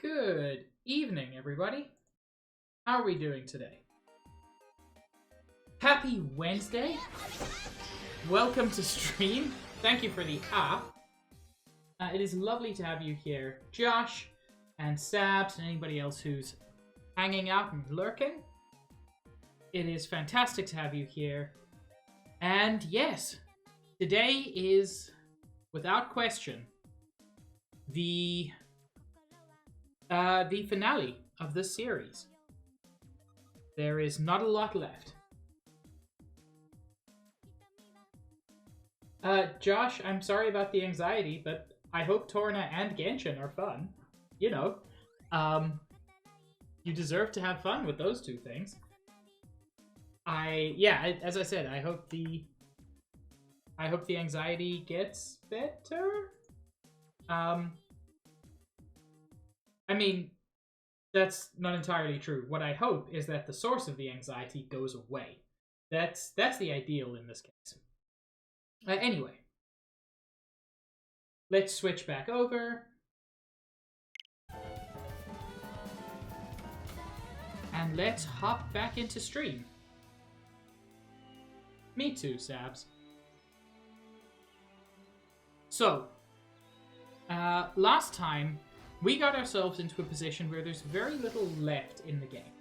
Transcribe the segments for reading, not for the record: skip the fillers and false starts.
Good evening, everybody. How are we doing today? Happy Wednesday. Welcome to stream. Thank you for the app. It is lovely to have you here, Josh and Sabs and anybody else who's hanging out and lurking. It is fantastic to have you here. And yes, today is, without question, the finale of this series. There is not a lot left. Josh, I'm sorry about the anxiety, but I hope Torna and Genshin are fun. You know, you deserve to have fun with those two things. As I said, I hope the anxiety gets better. I mean, that's not entirely true. What I hope is that the source of the anxiety goes away. That's the ideal in this case. Anyway, let's switch back over. And let's hop back into stream. Me too, Sabs. So, last time, we got ourselves into a position where there's very little left in the game.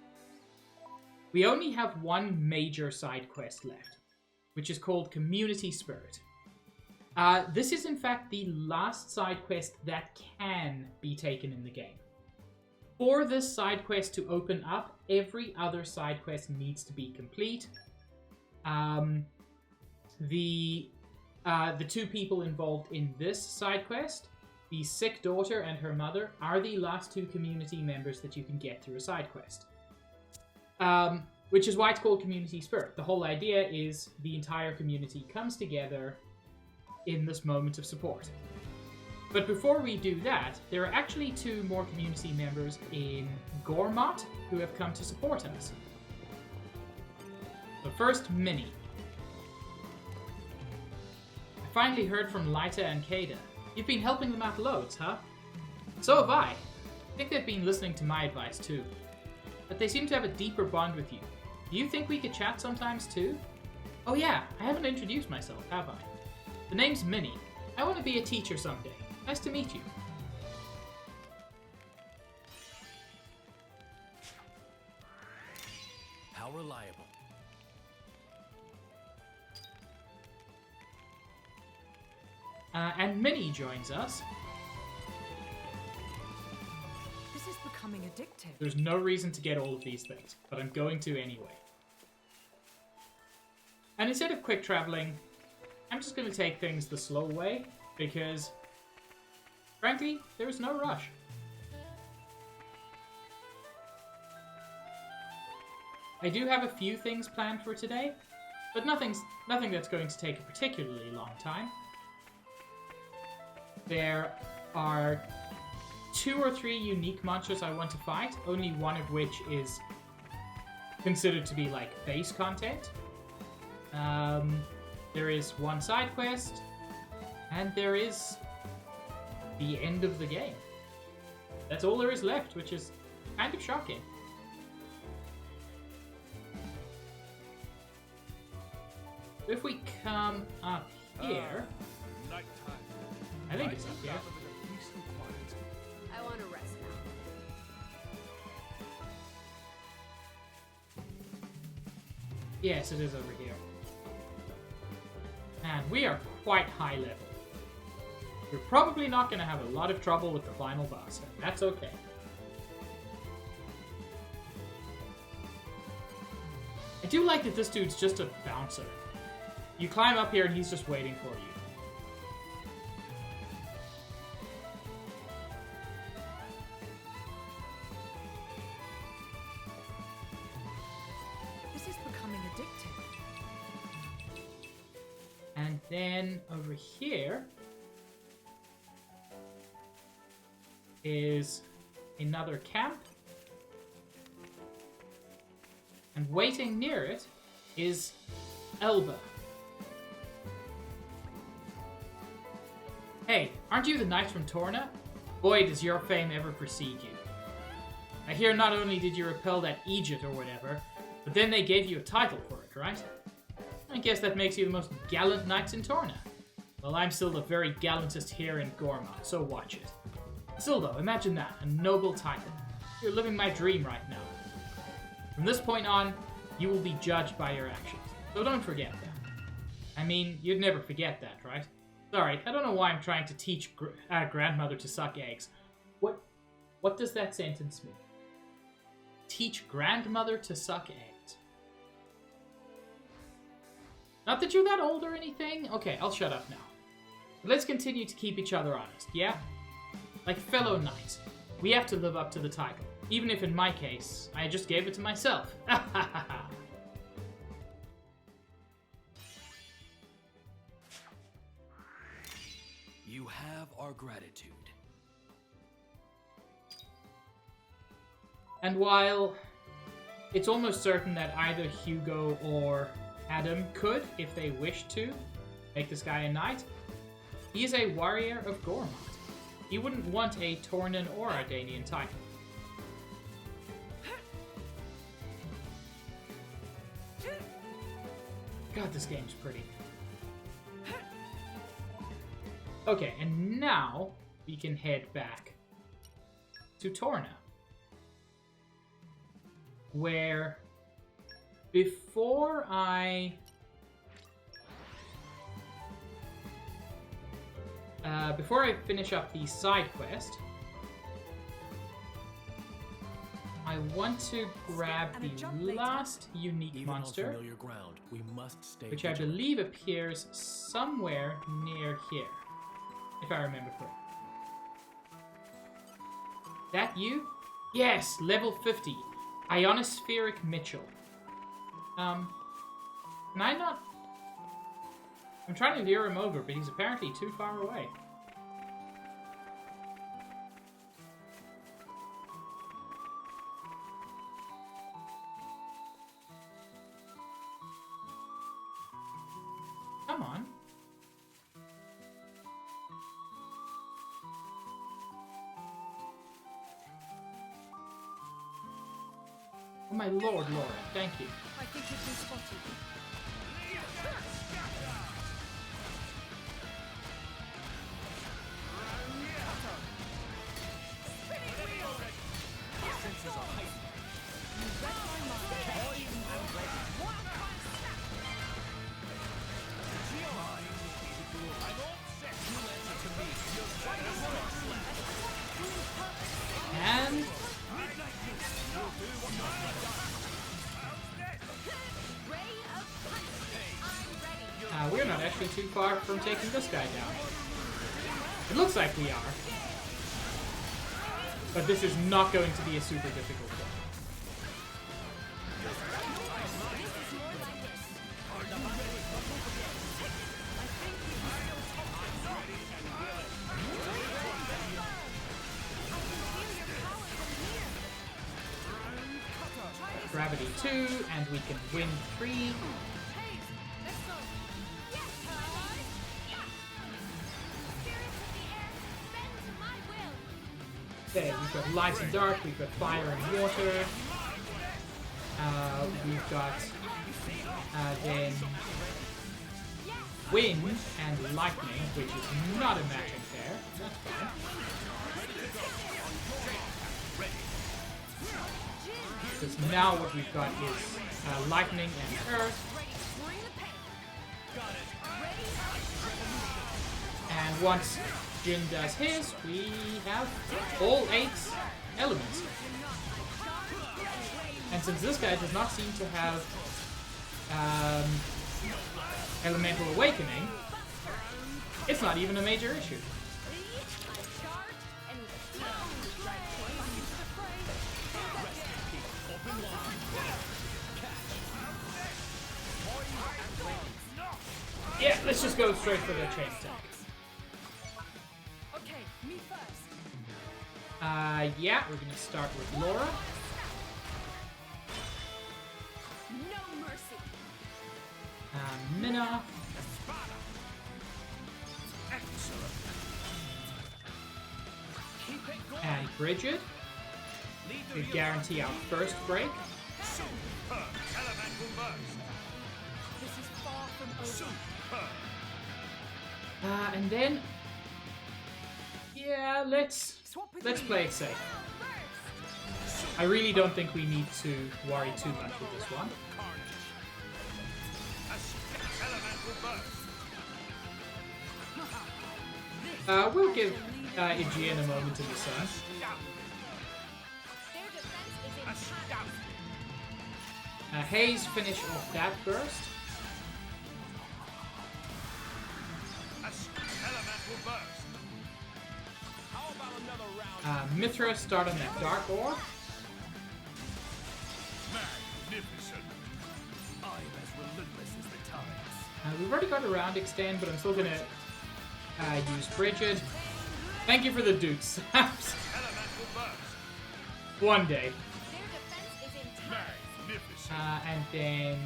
We only have one major side quest left, which is called Community Spirit. This is in fact the last side quest that can be taken in the game. For this side quest to open up, every other side quest needs to be complete. The two people involved in this side quest, the sick daughter and her mother, are the last two community members that you can get through a side quest. Which is why it's called Community Spirit. The whole idea is the entire community comes together in this moment of support. But before we do that, there are actually two more community members in Gormott who have come to support us. So first, Minnie. I finally heard from Lyta and Kada. You've been helping them out loads, huh? So have I. I think they've been listening to my advice too. But they seem to have a deeper bond with you. Do you think we could chat sometimes too? Oh yeah, I haven't introduced myself, have I? The name's Minnie. I want to be a teacher someday. Nice to meet you. How reliable. And Minnie joins us. This is becoming addictive. There's no reason to get all of these things, but I'm going to anyway. And instead of quick traveling, I'm just going to take things the slow way, because, frankly, there's no rush. I do have a few things planned for today, but nothing that's going to take a particularly long time. There are 2 or 3 unique monsters I want to fight, only one of which is considered to be like base content. There is one side quest, and there is the end of the game. That's all there is left, which is kind of shocking. If we come up here, I think it's up here. I want to rest now. Yes, it is over here. And we are quite high level. We're probably not going to have a lot of trouble with the final boss, and that's okay. I do like that this dude's just a bouncer. You climb up here and he's just waiting for you. This is becoming addictive. And then over here is another camp. And waiting near it is Elba. Hey, aren't you the knight from Torna? Boy, does your fame ever precede you. I hear not only did you repel that Egypt or whatever, but then they gave you a title for it, right? I guess that makes you the most gallant knights in Torna. Well, I'm still the very gallantest here in Gorma, so watch it. Still though, imagine that, a noble title. You're living my dream right now. From this point on, you will be judged by your actions, so don't forget that. I mean, you'd never forget that, right? Sorry, I don't know why I'm trying to teach grandmother to suck eggs. What does that sentence mean? Teach grandmother to suck eggs. Not that you're that old or anything. Okay, I'll shut up now. But let's continue to keep each other honest, yeah? Like fellow knights, we have to live up to the title. Even if in my case, I just gave it to myself. You have our gratitude. And while it's almost certain that either Hugo or Adam could, if they wished to, make this guy a knight, he is a warrior of Gormat. He wouldn't want a Tornan or Ardanian title. God, this game's pretty. Okay, and now we can head back to Torna, where before I finish up the side quest, I want to grab the last unique monster, Ground, we must stay which I believe appears somewhere near here, if I remember correctly. That you? Yes, level 50. Ionospheric Mitchell. Can I not? I'm trying to lure him over, but he's apparently too far away. Come on. Oh my lord, Laura, thank you. I think you've been spotted. And we're not actually too far from taking this guy down. It looks like we are. But this is not going to be a super difficult one. Gravity 2, and we can win 3. Okay, we've got light and dark, we've got fire and water. We've got then wind and lightning, which is not a matching pair. That's fine. Because now what we've got is lightning and earth. And once Jin does his, we have all 8 elements. And since this guy does not seem to have elemental awakening, it's not even a major issue. Yeah, let's just go straight for the chain attack. Okay, me first. Yeah, we're gonna start with Laura. No mercy. Minna. And Bridget. to guarantee our first break. Super elemental burst. This is far from over. Super. And then, yeah, let's play it safe. I really don't think we need to worry too much with this one. Carnage. Elemental burst. We'll give Aegean a moment in the sun. Their defense is in Hayes finish off that burst. Elemental burst. How about another round? Mithra start on that Dark Orb. Magnificent. I'm as relentless as the tides. We've already got a round extend, but I'm still gonna use Bridget. Thank you for the Dukes. Elemental burst. One day. their defense is in Magnificent. And then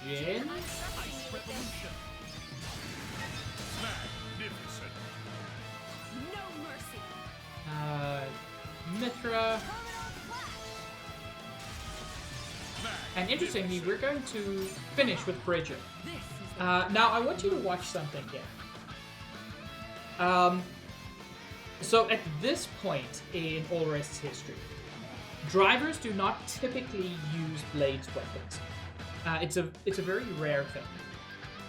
Jin. Ice revolution. Magnificent. no mercy. Mithra. And interestingly, we're going to finish with Bridget. Now, I want you to watch something here. So at this point in Allrest's history, drivers do not typically use blades weapons. It's a very rare thing.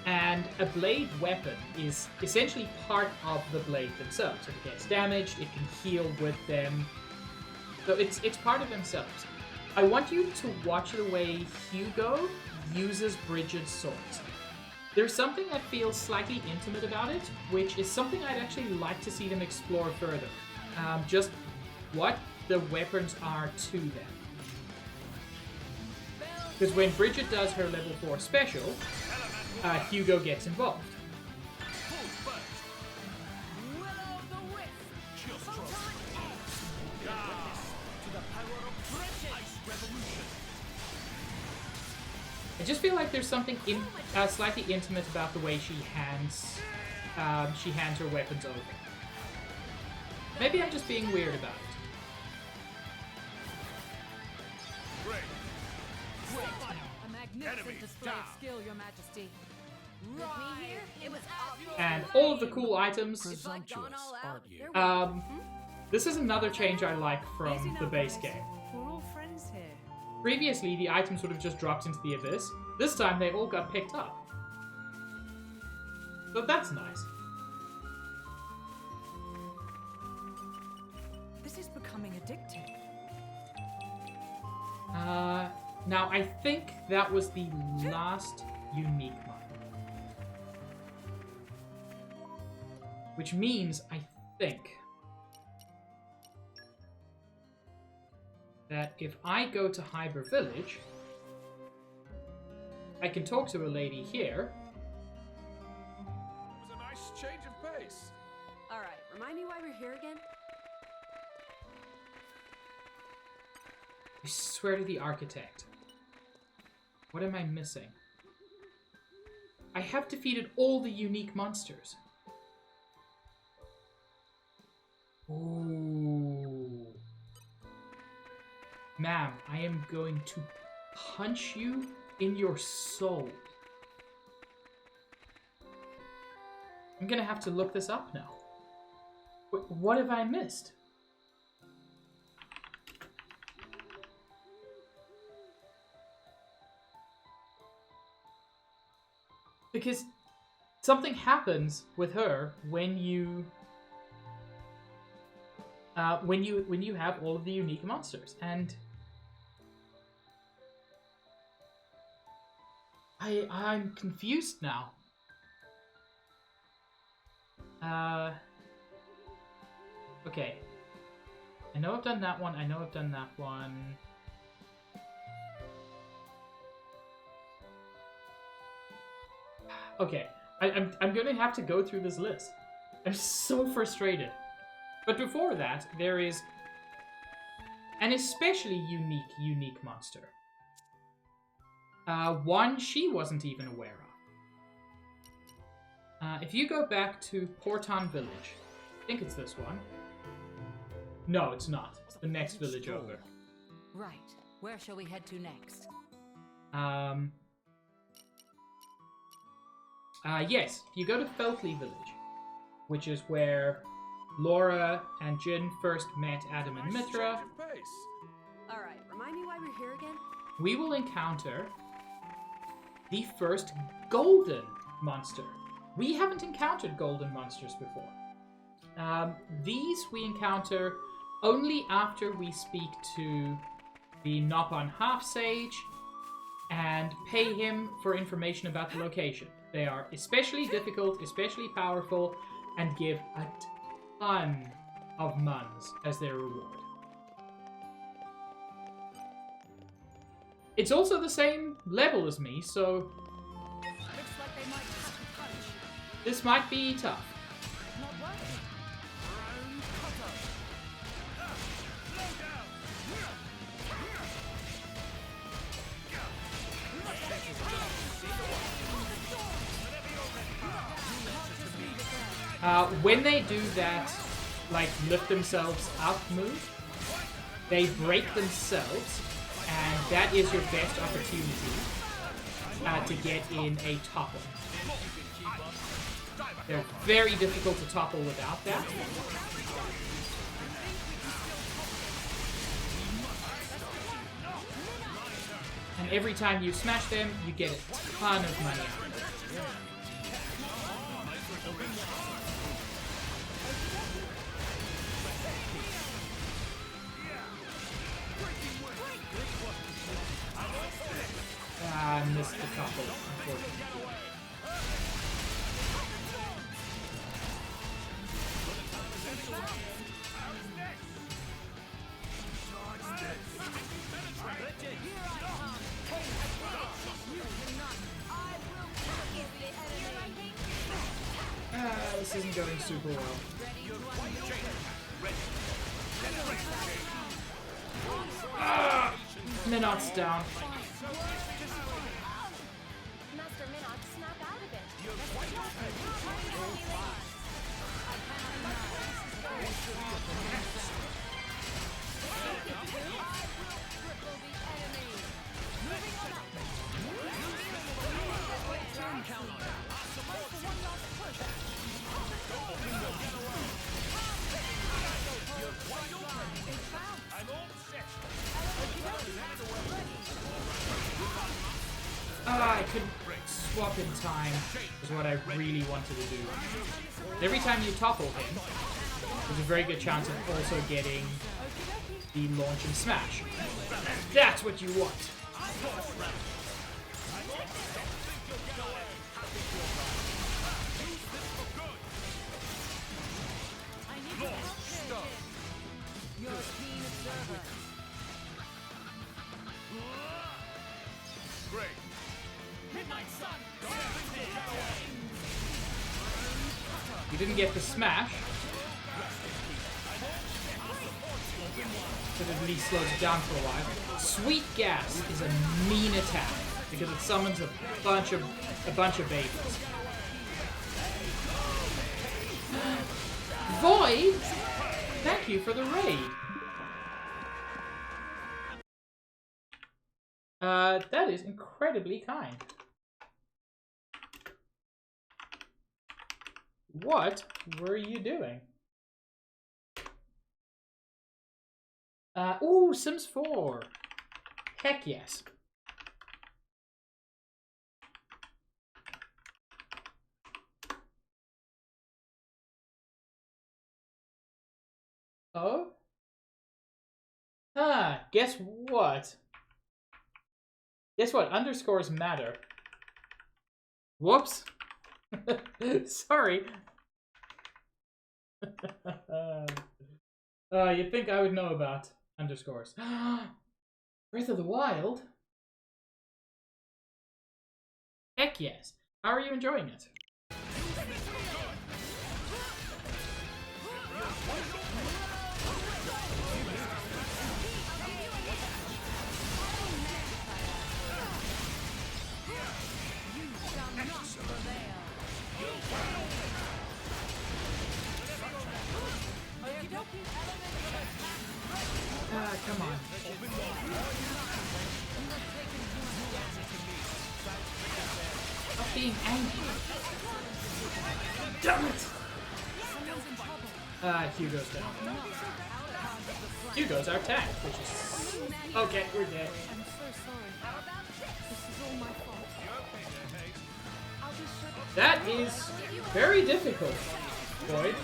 And a blade weapon is essentially part of the blade themselves. If it gets damaged, it can heal with them. So it's part of themselves. I want you to watch the way Hugo uses Bridget's swords. There's something that feels slightly intimate about it, which is something I'd actually like to see them explore further. Just what the weapons are to them. Because when Bridget does her level 4 special, Hugo gets involved. Full burst. Will o' the wisp. Chill stroke. Photon edge. To the power of Bridget. Ice revolution. I just feel like there's something slightly intimate about the way she hands her weapons over. Maybe I'm just being weird about it. Great. A magnificent Enemy display down. of skill, Your Majesty. With me here, it was obvious. And all of the cool items. Presumptuous, aren't you? This is another change I like from the base game. We're all friends here. Previously, the items would have just dropped into the abyss. This time, they all got picked up. So that's nice. This is becoming addictive. Now, I think that was the last unique one. Which means, I think, that if I go to Hyber Village, I can talk to a lady here. It was a nice change of pace. All right, remind me why we're here again? I swear to the architect. What am I missing? I have defeated all the unique monsters. Ooh. Ma'am, I am going to punch you in your soul. I'm gonna have to look this up now. What have I missed? Because something happens with her when you have all of the unique monsters, and I'm confused now. Okay. I know I've done that one. I know I've done that one. Okay, I'm gonna have to go through this list. I'm so frustrated. But before that, there is an especially unique monster. One she wasn't even aware of. If you go back to Porton Village, I think it's this one. No, it's not. the next village over. Right. Where shall we head to next? Yes, you go to Feltley Village, which is where Laura and Jin first met Adam and Mitra. Alright, remind me why we're here again? We will encounter the first golden monster. We haven't encountered golden monsters before. These we encounter only after we speak to the Nopon Half-Sage and pay him for information about the location. They are especially difficult, especially powerful, and give a ton of muns as their reward. It's also the same level as me, so Looks like they might have to punch. this might be tough. Not working. When they do that, like, lift themselves up move, they break themselves, and that is your best opportunity to get in a topple. They're very difficult to topple without that. And every time you smash them, you get a ton of money out of it. I missed the topple, unfortunately. This isn't going super well. Minot's down. Master Minot, snap out of it. I could swap in time is what I really wanted to do. Every time you topple him, there's a very good chance of also getting the launch and smash. That's what you want. You're a keen observer. Great. You didn't get the smash, but at least slows it down for a while. Sweet Gas is a mean attack because it summons a bunch of babies. Void, thank you for the raid. That is incredibly kind. What were you doing? Ooh, Sims 4. Heck yes. Oh? Guess what? Guess what? Underscores matter. Whoops. Sorry. You'd think I would know about underscores. Breath of the Wild? Heck yes. How are you enjoying it? being angry. Damn it! Hugo's down. Hugo's our tank, which is... Okay, we're dead. I'm so sorry. This is all my fault. That is very difficult, Boyd.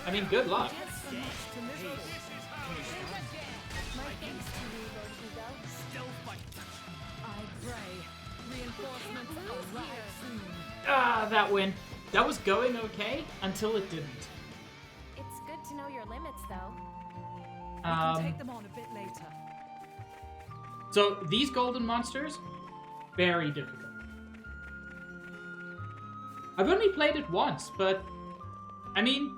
I mean, good luck. My thanks to you, Lord Hugo. I pray. Reinforcements arrive soon. Ah, that win. That was going okay until it didn't. It's good to know your limits, though. Take them on a bit later. So these golden monsters, very difficult. I've only played it once, but I mean,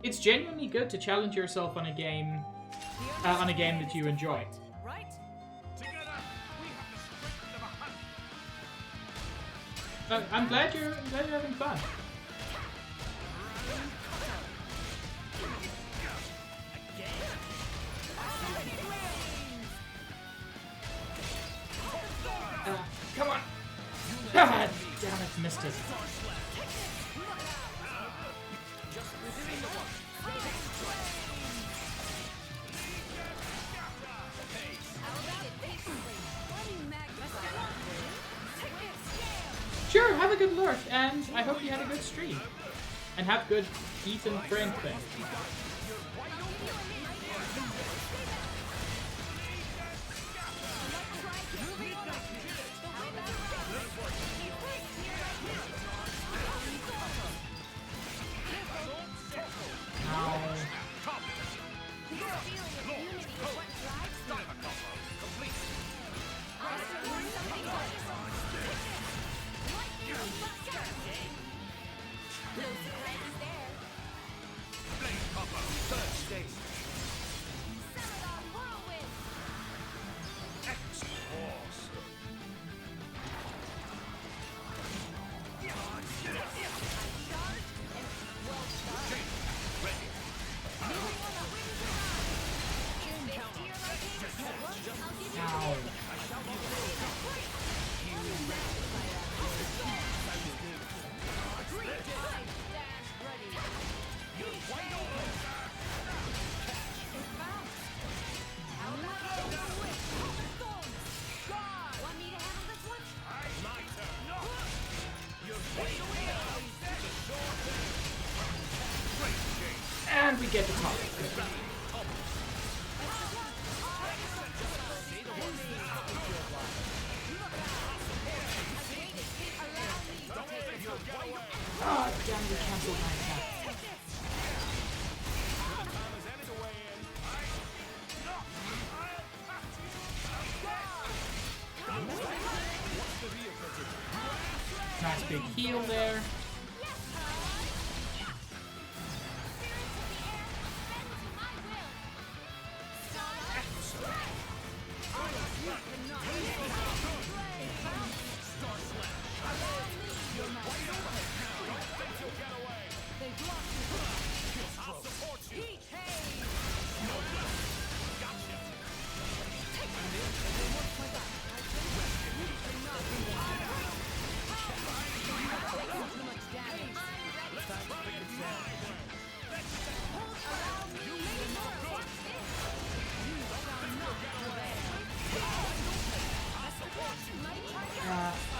it's genuinely good to challenge yourself on a game that you enjoy. Right? Together, we have the strength of a hunter. I'm glad you're having fun. Come on! God damn it, missed it. Sure, have a good lurk, and I hope you had a good stream. And have good eat and drink thing. And we get the top. Oh, damn, we canceled my attack. Nice big heal there.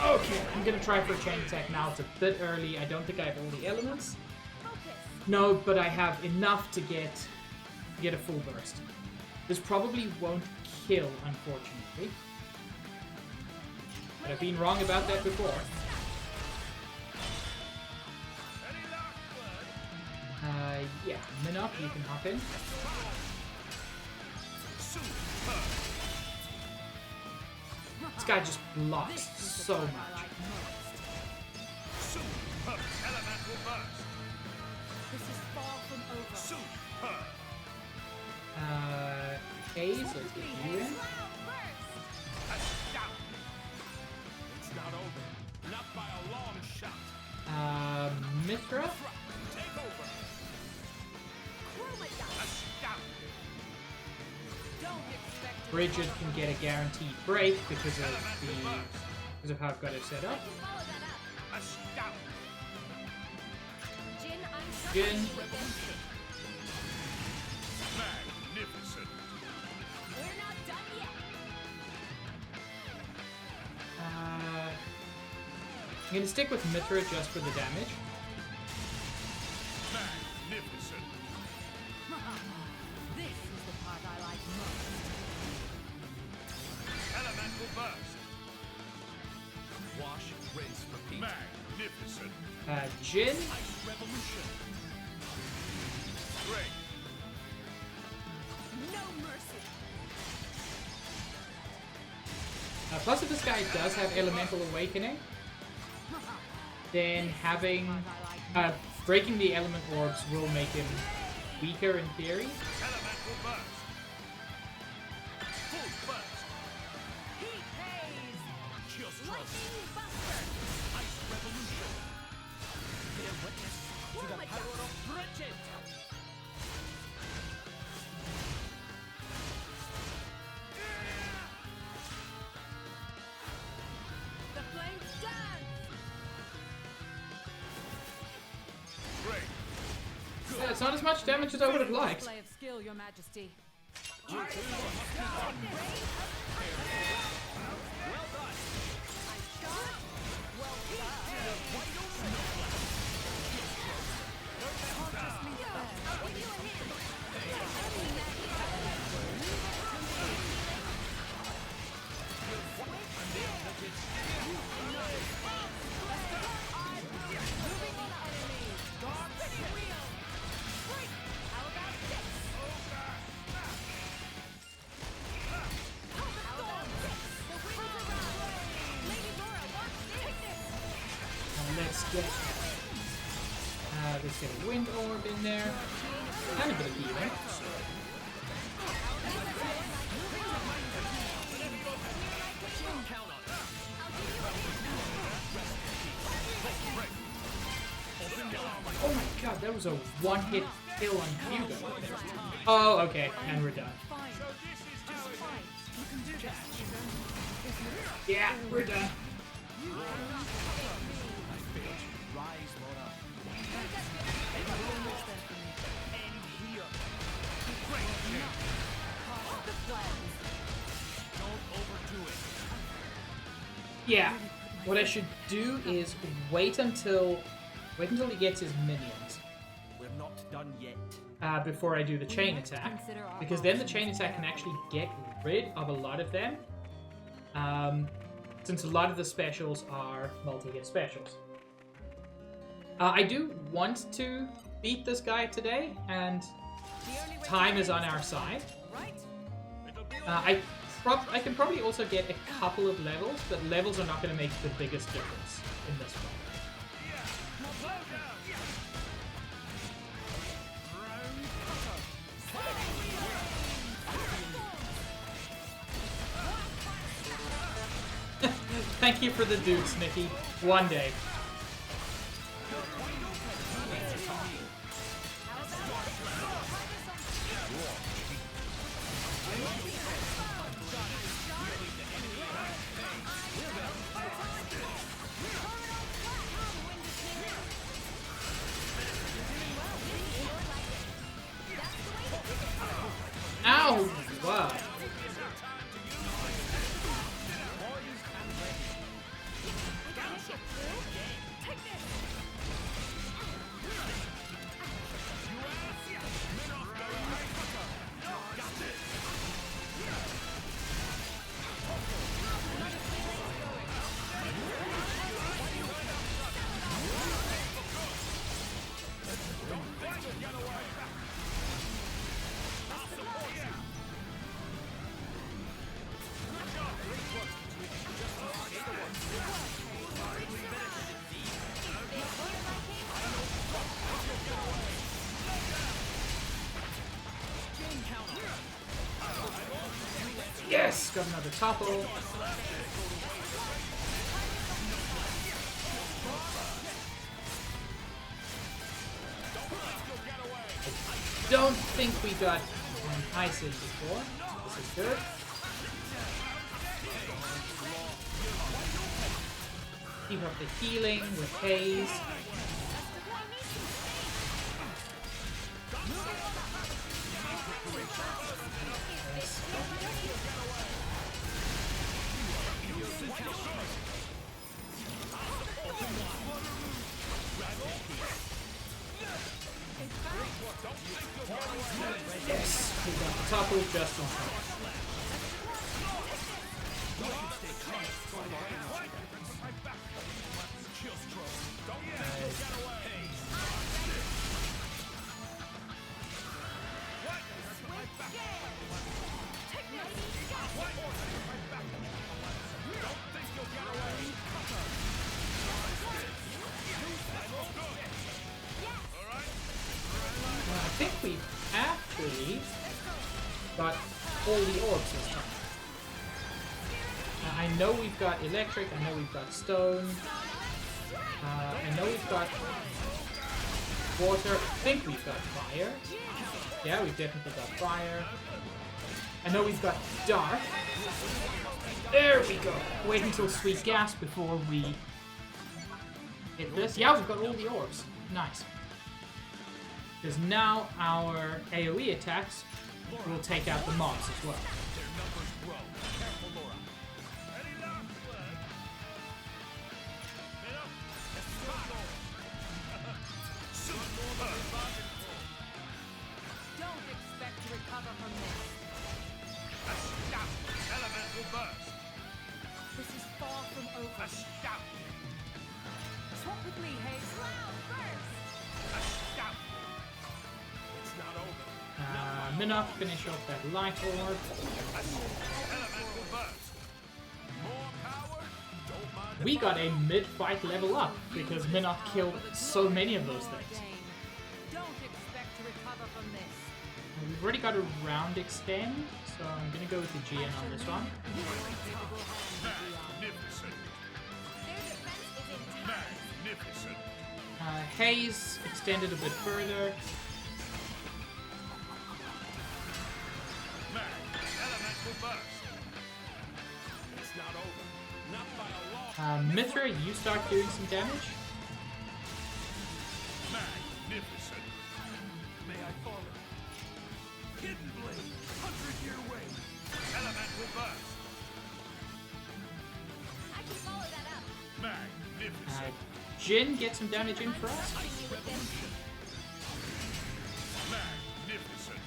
Okay, I'm gonna try for a chain attack now. It's a bit early. I don't think I have all the elements. No, but I have enough to get a full burst. This probably won't kill, unfortunately. But I've been wrong about that before. Yeah, Minop, you can hop in. This guy just blocks so much. This is far from over. Okay, so let's get you in. It's not over. Not by a long shot. Mithra? Take over. Don't expect Bridget can get a guaranteed break because of because of how I've got it set up. Follow that up. A scout. Jin, I'm Jin. Magnificent. We're not done yet. I'm gonna stick with Mithra just for the damage. Magnificent. This is the part I like most. Elemental burst. Wash, rinse, repeat. Magnificent. Jin. Ice revolution. Great. No mercy. Plus, if this guy does have Elemental Awakening, then having breaking the element orbs will make him weaker in theory. Elemental burst. Full burst. He pays. Just trust. Lightning buster. Ice revolution. Bear witness to the power of Bridget. The flames dance. Great. Yeah, it's not as much damage as I would have liked. Display of skill, Your Majesty. Let's get a wind orb in there. And a bit of healing. Oh my god, that was a one-hit kill on Hugo. Oh, okay, and we're done. Yeah, we're done. Rise, Laura. Don't overdo it. Yeah, what I should do is wait until he gets his minions We're not done yet. before I do the chain attack, because then the chain attack can actually get rid of a lot of them, since a lot of the specials are multi-hit specials. I do want to beat this guy today, and time is on our side. I can probably also get a couple of levels, but levels are not going to make the biggest difference in this one. Thank you for the dukes, Nikki. One day. Ow! Wow. Yes! Got another topple. Don't think we got an ice in before. This is good. Keep up the healing with Haze. Yes, we got the topple just on time. I think we've actually got all the orbs this time. I know we've got electric, I know we've got stone, I know we've got water, I think we've got fire. Yeah, we've definitely got fire. I know we've got dark. There we go. Wait until sweet gas before we hit this. Yeah, we've got all the orbs. Nice. Because now our AoE attacks will take out the mobs as well. Don't expect to recover from this. Elemental burst. This is far from over. A scout. Swap with me, Haze. Cloud burst. A scout. It's not over. Minnock, finish off that light orb. Elemental burst. More power. Don't mind. We got a mid-fight level up because Minnock killed so many of those things. Don't expect to recover from this. We've already got a round extend, so I'm gonna go with the GN on this one. Magnificent. Their defense is intact. Magnificent. Haze extended a bit further. Elemental burst. It's not over. Not by a long. Mithra, you start doing some damage. Magnificent. May I follow? Hidden blade. 100-year wave. Elemental burst. I can follow that up. Magnificent. Jin, get some damage in for us. Magnificent.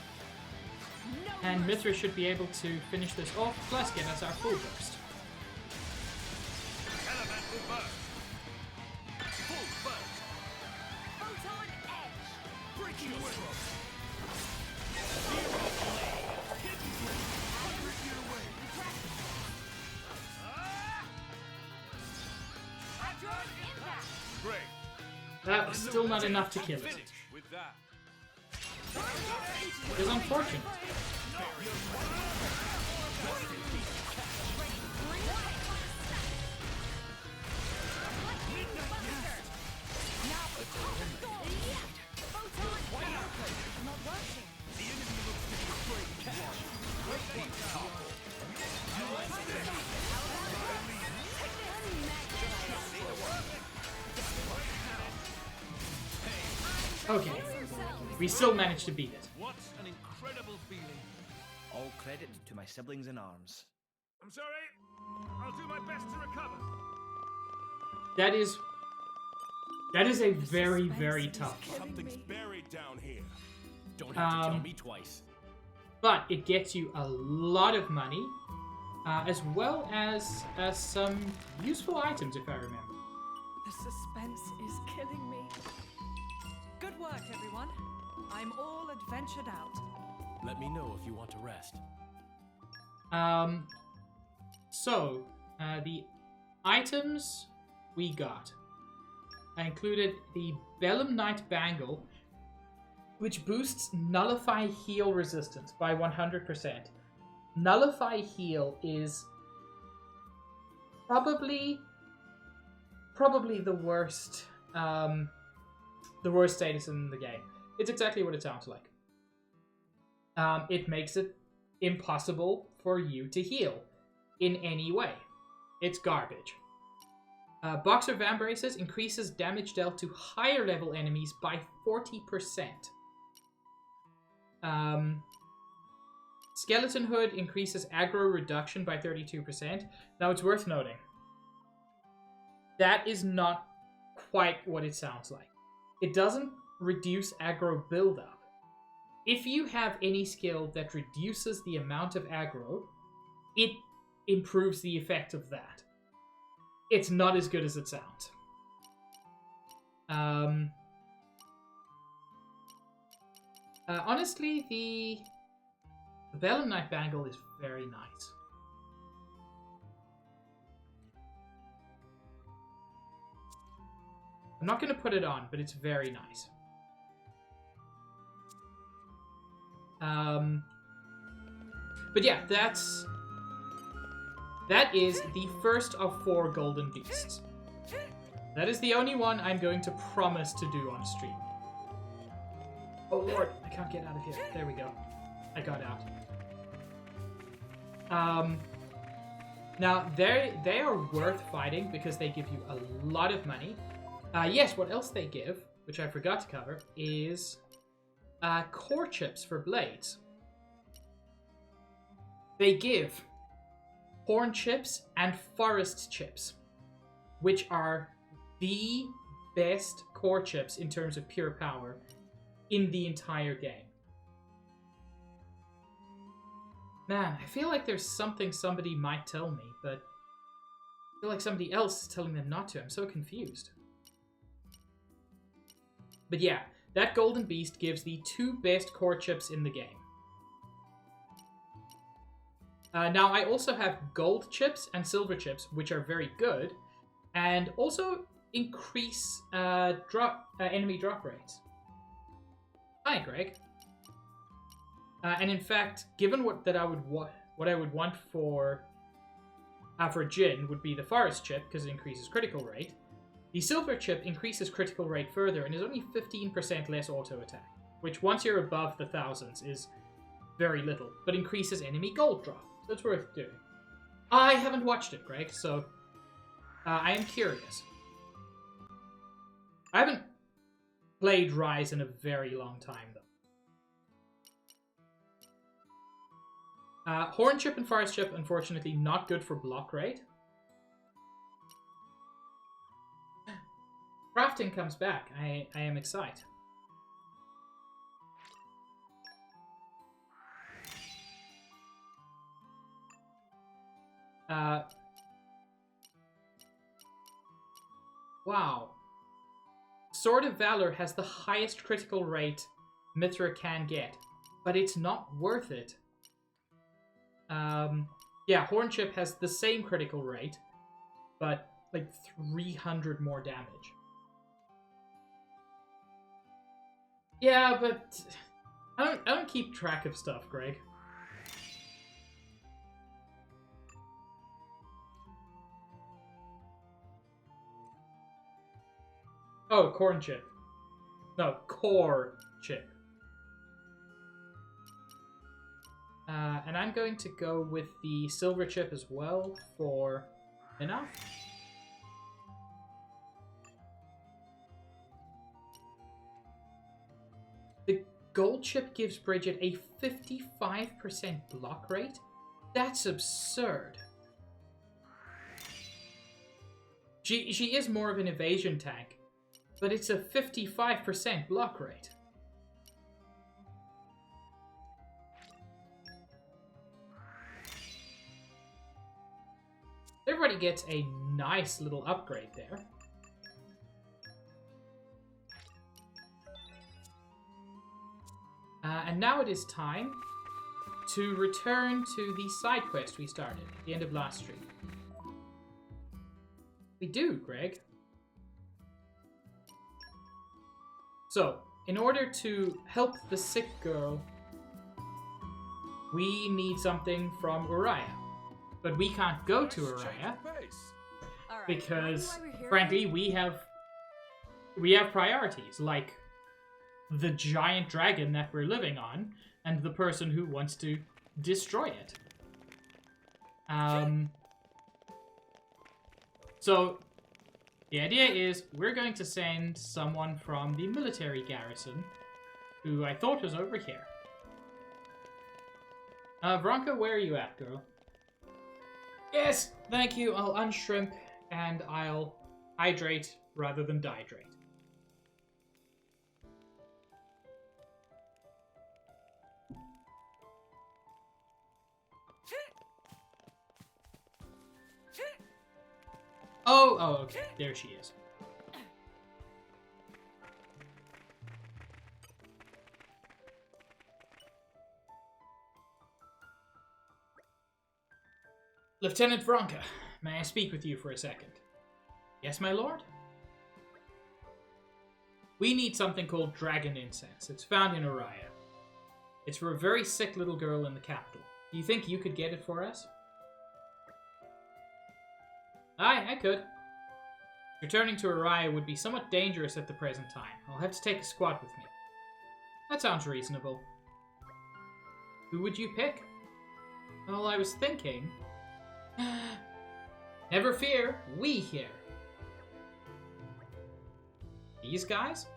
And Mithra should be able to finish this off, plus get us our full burst. Elemental burst. Full burst. Photon edge. Breaking away. Electron impact. Great. That was still not enough to kill it. Finish with that. It was unfortunate. Okay, we still managed to beat it. What an incredible feeling. All credit to my siblings in arms. I'm sorry. I'll do my best to recover. That is a very, very tough fight. Something's buried down here. Don't have to tell me twice. But it gets you a lot of money, as well as some useful items, if I remember. The suspense is killing me. Good work, everyone. I'm all adventured out. Let me know if you want to rest. So, the items we got included the Bellum Knight Bangle, which boosts Nullify Heal resistance by 100%. Nullify Heal is probably the worst status in the game. It's exactly what it sounds like. It makes it impossible for you to heal in any way. It's garbage. Boxer Vambraces increases damage dealt to higher level enemies by 40%. Skeleton Hood increases aggro reduction by 32%. Now it's worth noting, that is not quite what it sounds like. It doesn't reduce aggro buildup. If you have any skill that reduces the amount of aggro, it improves the effect of that. It's not as good as it sounds. Honestly, the Bell and Knight Bangle is very nice. I'm not going to put it on, but it's very nice. But yeah, that is the first of 4 Golden Beasts. That is the only one I'm going to promise to do on stream. Oh lord, I can't get out of here. There we go. I got out. Now, they are worth fighting because they give you a lot of money. Yes, what else they give, which I forgot to cover, is core chips for blades. They give horn chips and forest chips, which are the best core chips in terms of pure power in the entire game. Man, I feel like there's something somebody might tell me, but I feel like somebody else is telling them not to. I'm so confused. But yeah, that Golden Beast gives the 2 best core chips in the game. Now, I also have gold chips and silver chips, which are very good, and also increase enemy drop rates. Hi, Greg. And in fact, given what I would want for Jin would be the forest chip because it increases critical rate. The silver chip increases critical rate further and is only 15% less auto attack, which once you're above the thousands is very little, but increases enemy gold drop. So it's worth doing. I haven't watched it, Greg, so I am curious. I haven't played Rise in a very long time, though. Horn chip and forest chip, unfortunately, not good for block rate. Crafting comes back. I am excited. Wow. Sword of Valor has the highest critical rate Mithra can get, but it's not worth it. Yeah, Horn Chip has the same critical rate, but like 300 more damage. Yeah, but I don't keep track of stuff, Greg. Oh, corn chip. No, core chip. And I'm going to go with the silver chip as well for enough. The gold chip gives Bridget a 55% block rate? That's absurd. She is more of an evasion tank, but it's a 55% block rate. Everybody gets a nice little upgrade there. And now it is time to return to the side quest we started at the end of last stream. We do, Greg. So, in order to help the sick girl, we need something from Uriah. But we can't go to Uriah because, frankly, we have priorities, like the giant dragon that we're living on and the person who wants to destroy it. So The idea is we're going to send someone from the military garrison, who I thought was over here. Veronica, where are you at, girl? Yes, thank you. I'll unshrimp and I'll hydrate rather than dihydrate. Oh, okay. There she is. Lieutenant Veronica, may I speak with you for a second? Yes, my lord? We need something called dragon incense. It's found in Araya. It's for a very sick little girl in the capital. Do you think you could get it for us? Aye, I could. Returning to Araya would be somewhat dangerous at the present time. I'll have to take a squad with me. That sounds reasonable. Who would you pick? Well, I was thinking... Never fear, we here. These guys?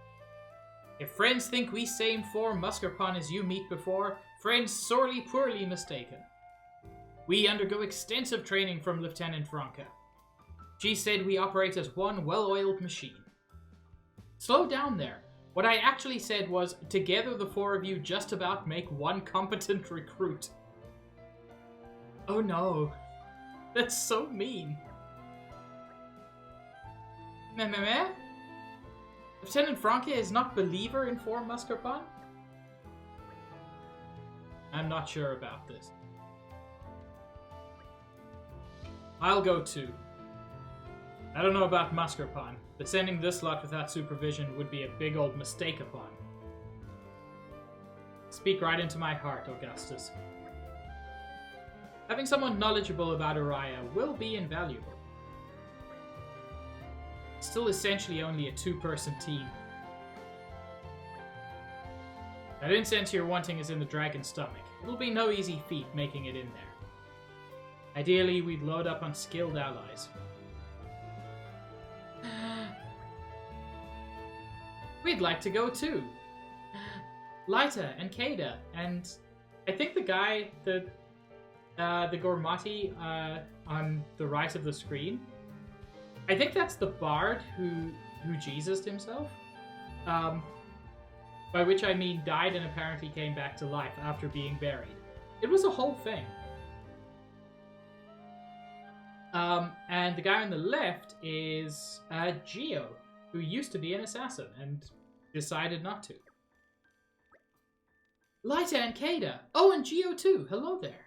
If friends think we same form Muscarpon as you meet before, friends sorely poorly mistaken. We undergo extensive training from Lieutenant Veronica. She said we operate as one well-oiled machine. Slow down there. What I actually said was, together the four of you just about make one competent recruit. Oh no. That's so mean. Meh? Lieutenant Veronica is not believer in form Muscarpon? I'm not sure about this. I'll go too. I don't know about Muscarpon, but sending this lot without supervision would be a big old mistake upon. Speak right into my heart, Augustus. Having someone knowledgeable about Araya will be invaluable. It's still essentially only a two-person team. That incense you're wanting is in the dragon's stomach. It'll be no easy feat making it in there. Ideally, we'd load up on skilled allies. We'd like to go too. Lyta and Kada, and I think the guy, the Gormati on the right of the screen, I think that's the bard who Jesused himself. By which I mean died and apparently came back to life after being buried. It was a whole thing. And the guy on the left is Geo, who used to be an assassin and decided not to. Lyta and Kada! Oh, and Geo too! Hello there!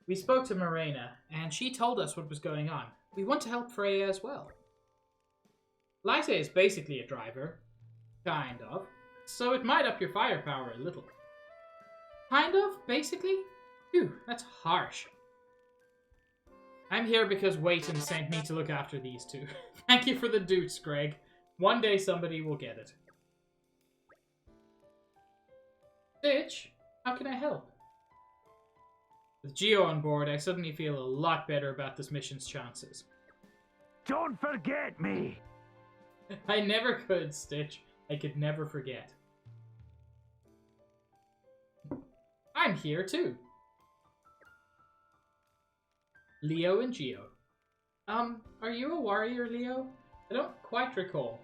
We spoke to Morena, and she told us what was going on. We want to help Freya as well. Lyta is basically a driver. Kind of. So it might up your firepower a little. Kind of, basically? Phew, that's harsh. I'm here because Wayton sent me to look after these two. Thank you for the doots, Greg. One day somebody will get it. Stitch, how can I help? With Geo on board, I suddenly feel a lot better about this mission's chances. Don't forget me! I never could, Stitch. I could never forget. I'm here too. Leo and Geo. Are you a warrior, Leo? I don't quite recall.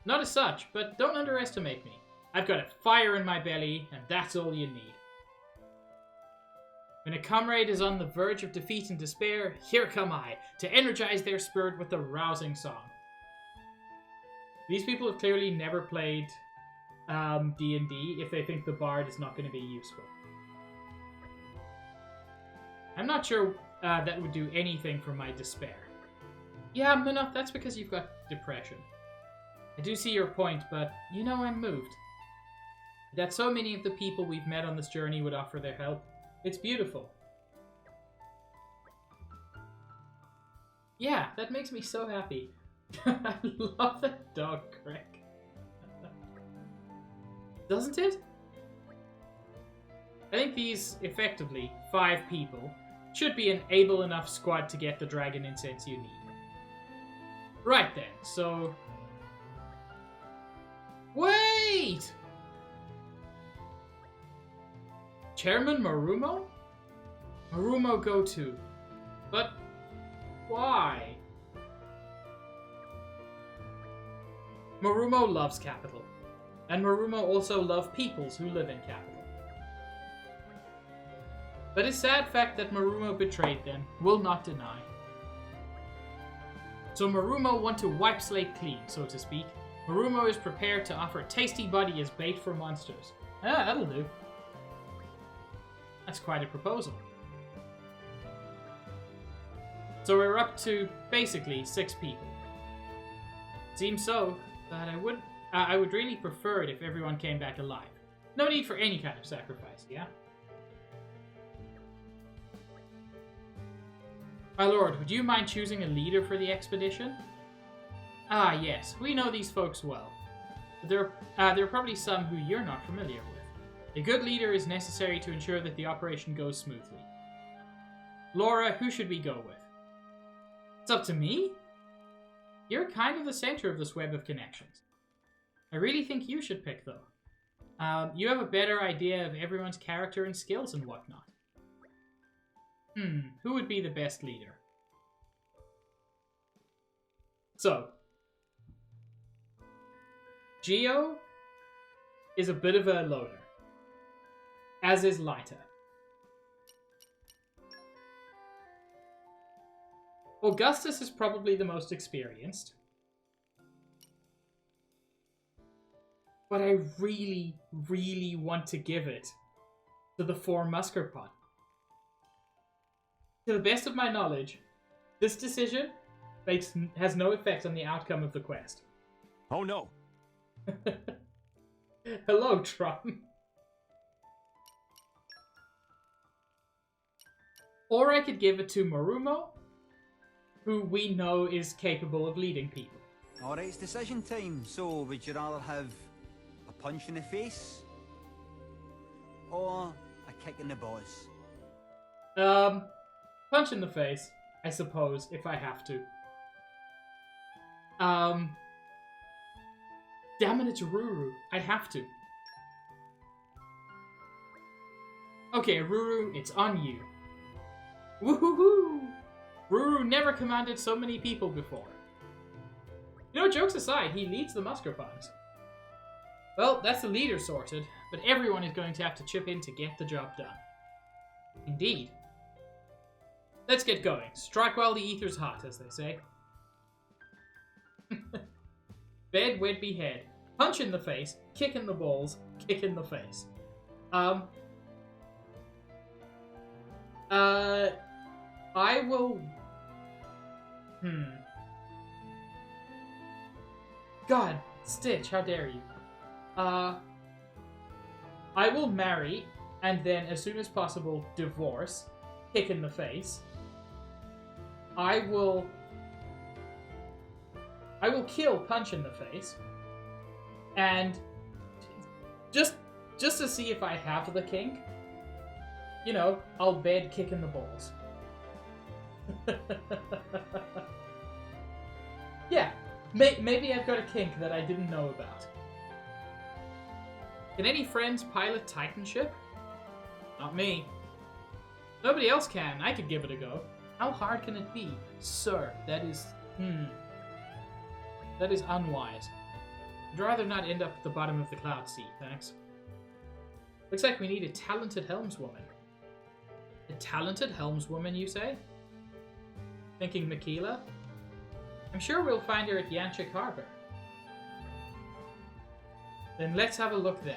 Not as such, but don't underestimate me. I've got a fire in my belly, and that's all you need. When a comrade is on the verge of defeat and despair, here come I, to energize their spirit with a rousing song. These people have clearly never played D&D if they think the bard is not going to be useful. I'm not sure that would do anything for my despair. Yeah, Munaf, that's because you've got depression. I do see your point, but you know I'm moved. That so many of the people we've met on this journey would offer their help. It's beautiful. Yeah, that makes me so happy. I love that dog, Greg. Doesn't it? I think these, effectively, 5 people, should be an able enough squad to get the dragon incense you need. Right then, so... Wait! Chairman Marumo? Marumo go to. But why? Marumo loves capital. And Marumo also loves peoples who live in capital. But it's sad fact that Marumo betrayed them, will not deny. So Marumo want to wipe slate clean, so to speak. Marumo is prepared to offer tasty body as bait for monsters. Ah, that'll do. That's quite a proposal. So we're up to basically 6 people. Seems so, but I would really prefer it if everyone came back alive. No need for any kind of sacrifice, yeah? My lord, would you mind choosing a leader for the expedition? Ah, yes, we know these folks well. But there are probably some who you're not familiar with. A good leader is necessary to ensure that the operation goes smoothly. Laura, who should we go with? It's up to me? You're kind of the center of this web of connections. I really think you should pick, though. You have a better idea of everyone's character and skills and whatnot. Who would be the best leader? So, Geo is a bit of a loner, as is Lyta. Augustus is probably the most experienced, but I really, really want to give it to the 4 Muskerpot. To the best of my knowledge, this decision has no effect on the outcome of the quest. Oh no. Hello, Tron. Or I could give it to Marumo, who we know is capable of leading people. Alright, it's decision time. So, would you rather have a punch in the face? Or a kick in the balls? Punch in the face, I suppose, if I have to. Damn it, it's Ruru. I have to. Okay, Ruru, it's on you. Woohoo! Ruru never commanded so many people before. You know, jokes aside, he leads the Muskerpons. Well, that's the leader sorted, but everyone is going to have to chip in to get the job done. Indeed. Let's get going. Strike while the ether's hot, as they say. Bed, Wedby, head. Punch in the face, kick in the balls, kick in the face. I will... God, Stitch, how dare you. I will marry, and then as soon as possible, divorce, kick in the face. I will kill, punch in the face, and just to see if I have the kink, you know, I'll bed kick in the balls. Yeah, maybe I've got a kink that I didn't know about. Can any friends pilot Titan ship? Not me. Nobody else can. I could give it a go. How hard can it be? Sir, that is... That is unwise. I'd rather not end up at the bottom of the cloud sea, thanks. Looks like we need a talented helmswoman. A talented helmswoman, you say? Thinking Makila? I'm sure we'll find her at Yanchik Harbor. Then let's have a look there.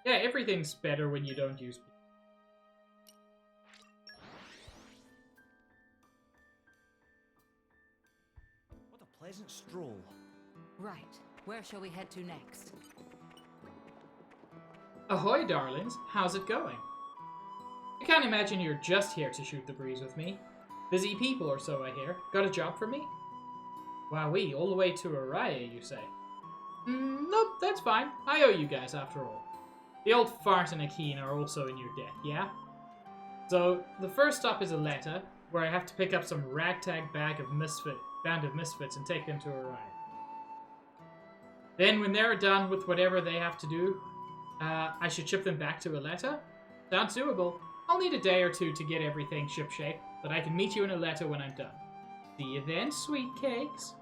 Yeah, everything's better when you don't use... What a pleasant stroll. Right. Where shall we head to next? Ahoy, darlings. How's it going? I can't imagine you're just here to shoot the breeze with me. Busy people or so, I hear. Got a job for me? Wowee, all the way to Araya, you say? Nope, that's fine. I owe you guys after all. The old fart and Akeen are also in your debt, yeah? So, the first stop is Aletta, where I have to pick up some ragtag band of misfits and take them to Orion. Then, when they're done with whatever they have to do, I should ship them back to Aletta? Sounds doable. I'll need a day or two to get everything shipshape, but I can meet you in Aletta when I'm done. See you then, sweet cakes.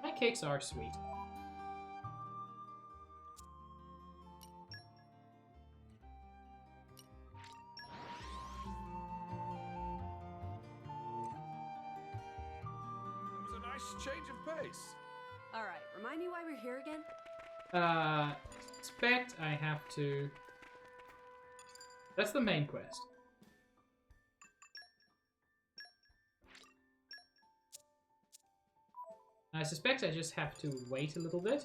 My cakes are sweet. It was a nice change of pace. Alright, remind me why we're here again? Expect I have to... That's the main quest. I suspect I just have to wait a little bit.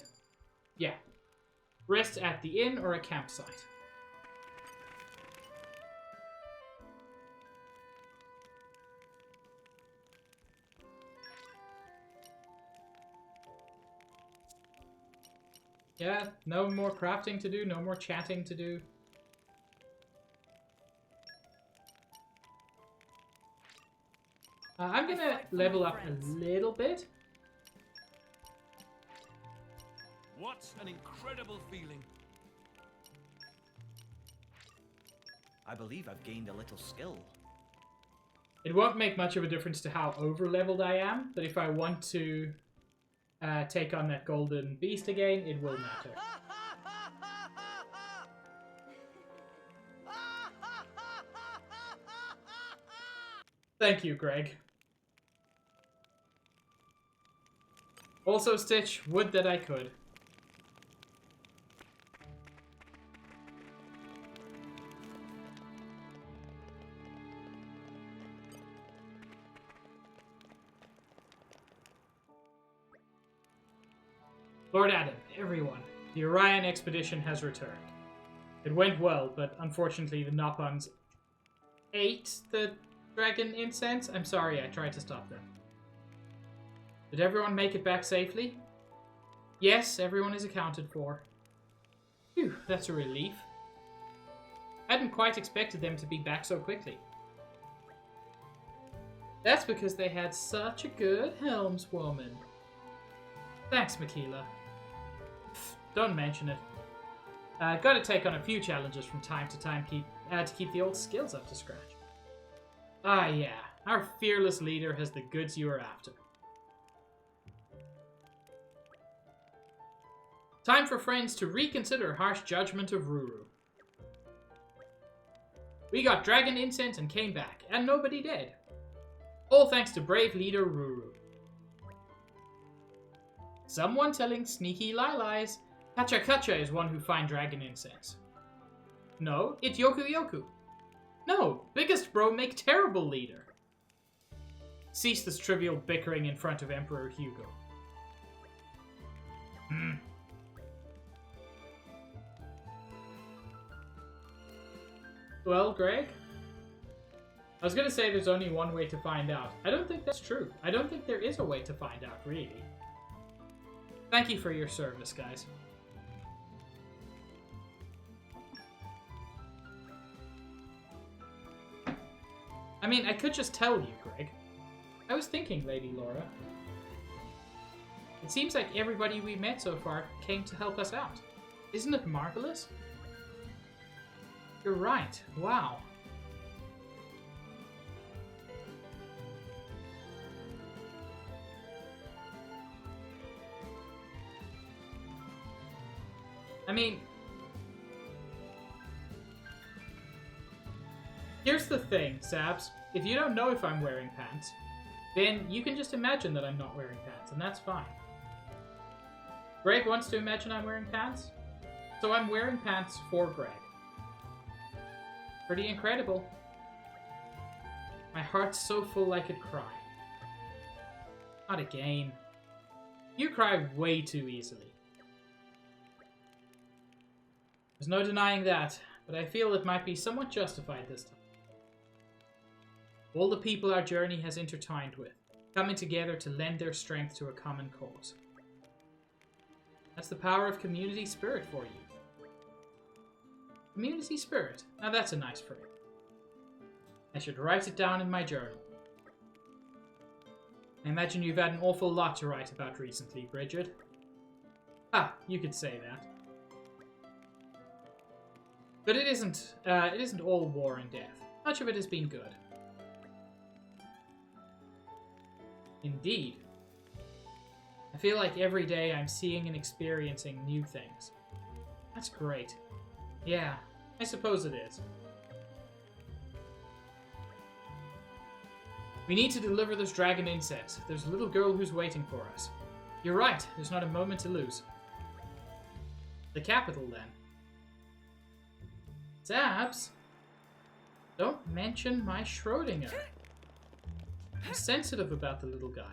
Yeah. Rest at the inn or a campsite. Yeah, no more crafting to do, no more chatting to do. I'm gonna level up a little bit. What an incredible feeling. I believe I've gained a little skill. It won't make much of a difference to how over-leveled I am, but if I want to take on that golden beast again, it will matter. Thank you, Greg. Also, Stitch, would that I could. Lord Adam, everyone, the Orion expedition has returned. It went well, but unfortunately the Noppons ate the dragon incense. I'm sorry, I tried to stop them. Did everyone make it back safely? Yes, everyone is accounted for. Phew, that's a relief. I hadn't quite expected them to be back so quickly. That's because they had such a good helmswoman. Thanks, Makila. Don't mention it. Gotta take on a few challenges from time to time to keep the old skills up to scratch. Ah yeah, our fearless leader has the goods you are after. Time for friends to reconsider harsh judgment of Ruru. We got dragon incense and came back, and nobody dead. All thanks to brave leader Ruru. Someone telling sneaky lies. Kacha Kacha is one who find dragon incense. No, it's Yoku Yoku. No, biggest bro make terrible leader. Cease this trivial bickering in front of Emperor Hugo. Well, Greg? I was gonna say there's only one way to find out. I don't think that's true. I don't think there is a way to find out, really. Thank you for your service, guys. I mean, I could just tell you, Greg. I was thinking, Lady Laura. It seems like everybody we met so far came to help us out. Isn't it marvelous? You're right. Wow. I mean, here's the thing, Sabs. If you don't know if I'm wearing pants, then you can just imagine that I'm not wearing pants, and that's fine. Greg wants to imagine I'm wearing pants, so I'm wearing pants for Greg. Pretty incredible. My heart's so full I could cry. Not again. You cry way too easily. There's no denying that, but I feel it might be somewhat justified this time. All the people our journey has intertwined with, coming together to lend their strength to a common cause. That's the power of community spirit for you. Community spirit. Now that's a nice phrase. I should write it down in my journal. I imagine you've had an awful lot to write about recently, Bridget. Ah, you could say that. But it isn't all war and death. Much of it has been good. Indeed. I feel like every day I'm seeing and experiencing new things. That's great. Yeah, I suppose it is. We need to deliver this dragon incense. There's a little girl who's waiting for us. You're right, there's not a moment to lose. The capital, then. Zabs, don't mention my Schrodinger. I'm sensitive about the little guy.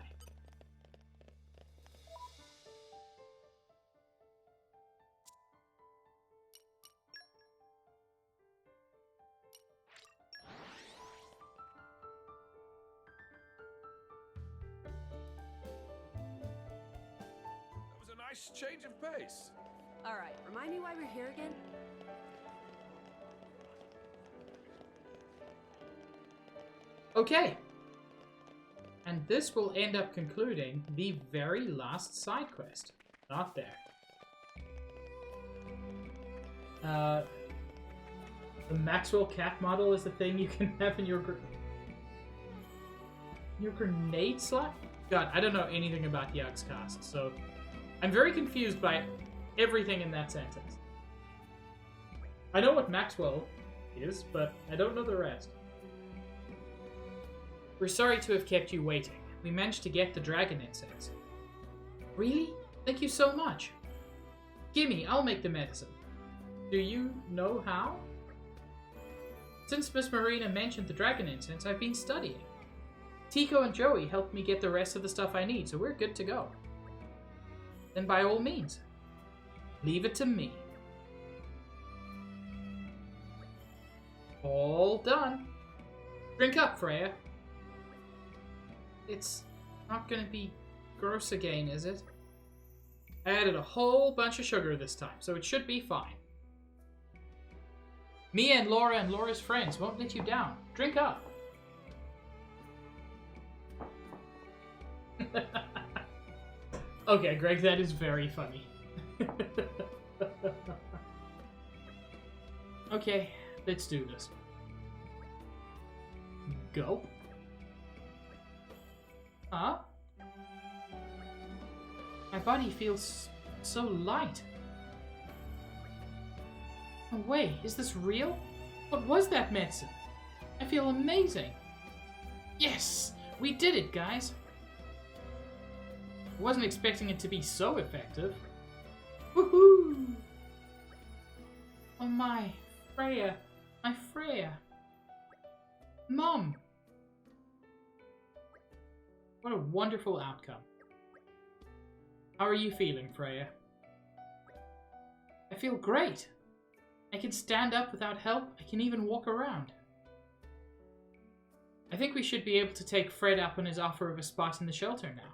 That was a nice change of pace. All right, remind me why we're here again? Okay. And this will end up concluding the very last side quest. Not there. The Maxwell cat model is the thing you can have in your grenade slot? God, I don't know anything about Yug's cast, so I'm very confused by everything in that sentence. I know what Maxwell is, but I don't know the rest. We're sorry to have kept you waiting. We managed to get the dragon incense. Really? Thank you so much. Gimme, I'll make the medicine. Do you know how? Since Miss Marina mentioned the dragon incense, I've been studying. Tico and Joey helped me get the rest of the stuff I need, so we're good to go. Then by all means, leave it to me. All done. Drink up, Freya. It's not gonna be gross again, is it? I added a whole bunch of sugar this time, so it should be fine. Mia and Laura's friends won't let you down. Drink up. Okay, Greg, that is very funny. Okay, let's do this. Go. Huh? My body feels so light. Oh wait, is this real? What was that medicine? I feel amazing. Yes! We did it, guys! I wasn't expecting it to be so effective. Woohoo! Oh my, Freya. My Freya. Mom! What a wonderful outcome. How are you feeling, Freya? I feel great. I can stand up without help. I can even walk around. I think we should be able to take Fred up on his offer of a spot in the shelter now.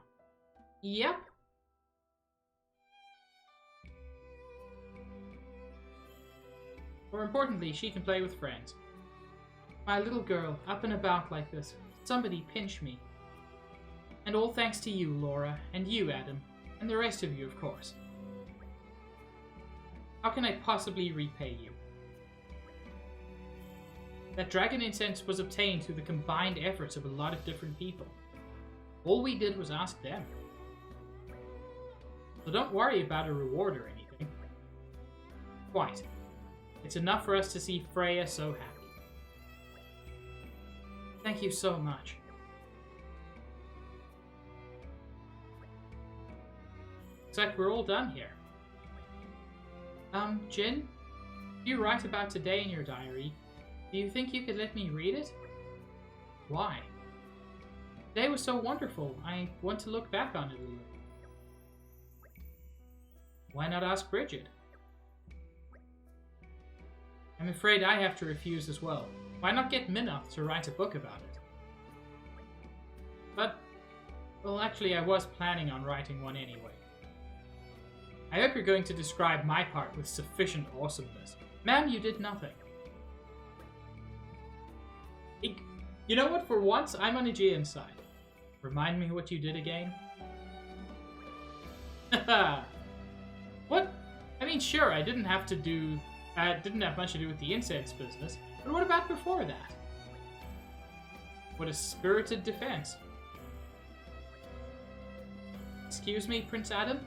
Yep. More importantly, she can play with friends. My little girl, up and about like this. Somebody pinch me. And all thanks to you, Laura, and you, Adam, and the rest of you, of course. How can I possibly repay you? That dragon incense was obtained through the combined efforts of a lot of different people. All we did was ask them. So don't worry about a reward or anything. Quite. It's enough for us to see Freya so happy. Thank you so much. Looks like we're all done here. Jin, you write about today in your diary. Do you think you could let me read it? Why? Today was so wonderful. I want to look back on it a little. Why not ask Bridget? I'm afraid I have to refuse as well. Why not get Minoth to write a book about it? But, well, actually I was planning on writing one anyway. I hope you're going to describe my part with sufficient awesomeness. Ma'am, you did nothing. You know what? For once, I'm on Aegean's side. Remind me what you did again? What? I mean, sure, I didn't have much to do with the incense business, but what about before that? What a spirited defense. Excuse me, Prince Adam?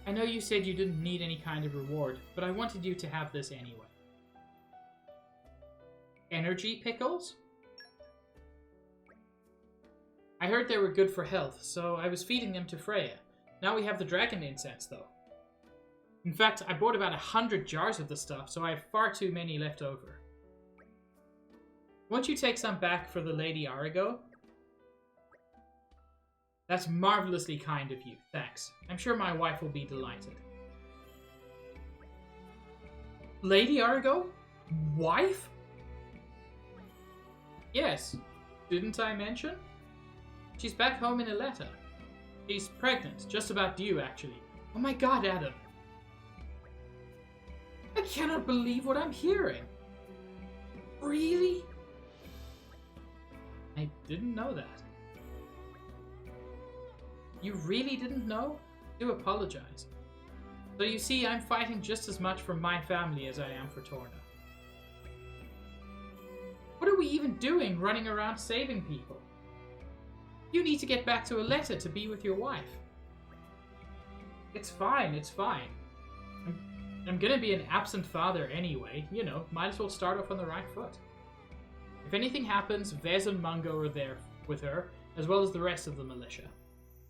I know you said you didn't need any kind of reward, but I wanted you to have this anyway. Energy pickles? I heard they were good for health, so I was feeding them to Freya. Now we have the dragon incense, though. In fact, I bought about 100 jars of the stuff, so I have far too many left over. Won't you take some back for the Lady Arago? That's marvelously kind of you, thanks. I'm sure my wife will be delighted. Lady Arago? Wife? Yes. Didn't I mention? She's back home in a letter. She's pregnant, just about due, actually. Oh my god, Adam. I cannot believe what I'm hearing. Really? I didn't know that. You really didn't know? I do apologize. So you see, I'm fighting just as much for my family as I am for Torna. What are we even doing running around saving people? You need to get back to a letter to be with your wife. It's fine, it's fine. I'm gonna be an absent father anyway, you know, might as well start off on the right foot. If anything happens, Vez and Mungo are there with her, as well as the rest of the militia.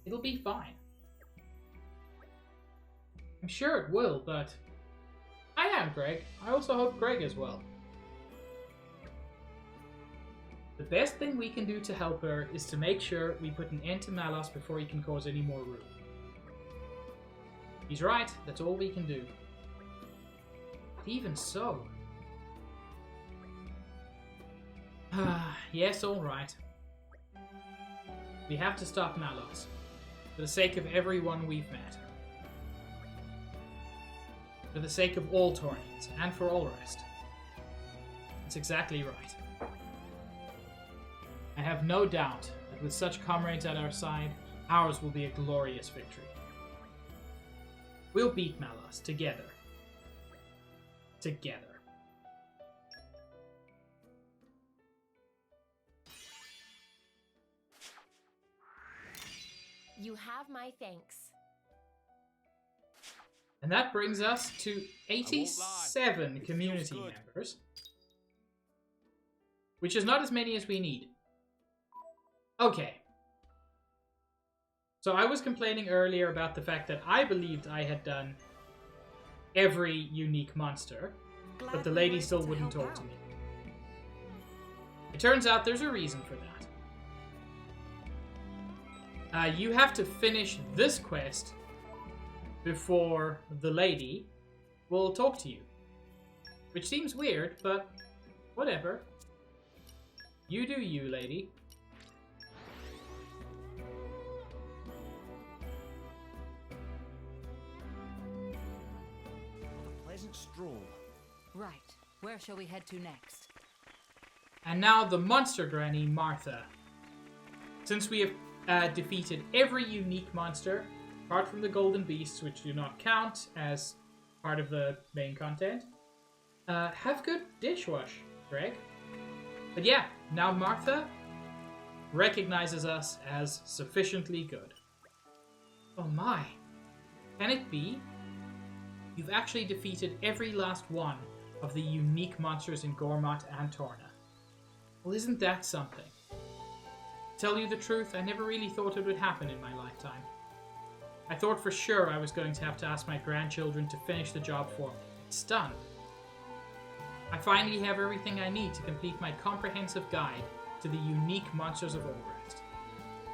It'll be fine. I'm sure it will, but I am Greg. I also hope Greg is well. The best thing we can do to help her is to make sure we put an end to Malos before he can cause any more ruin. He's right, that's all we can do. But even so... yes, alright. We have to stop Malos. For the sake of everyone we've met. For the sake of all Tornians, and for all rest. That's exactly right. I have no doubt that with such comrades at our side, ours will be a glorious victory. We'll beat Malos together. Together. You have my thanks. And that brings us to 87 community members. Which is not as many as we need. Okay. So I was complaining earlier about the fact that I believed I had done every unique monster, but the lady still wouldn't talk to me. It turns out there's a reason for that. You have to finish this quest before the lady will talk to you. Which seems weird, but whatever. You do you, lady. A pleasant stroll. Right. Where shall we head to next? And now the monster granny, Martha. Since we have defeated every unique monster, apart from the golden beasts, which do not count as part of the main content, have good dishwash, Greg. But yeah, now Martha recognizes us as sufficiently good. Oh my. Can it be? You've actually defeated every last one of the unique monsters in Gormott and Torna. Well, isn't that something? To tell you the truth, I never really thought it would happen in my lifetime. I thought for sure I was going to have to ask my grandchildren to finish the job for me. It's done. I finally have everything I need to complete my comprehensive guide to the unique monsters of Ulrest.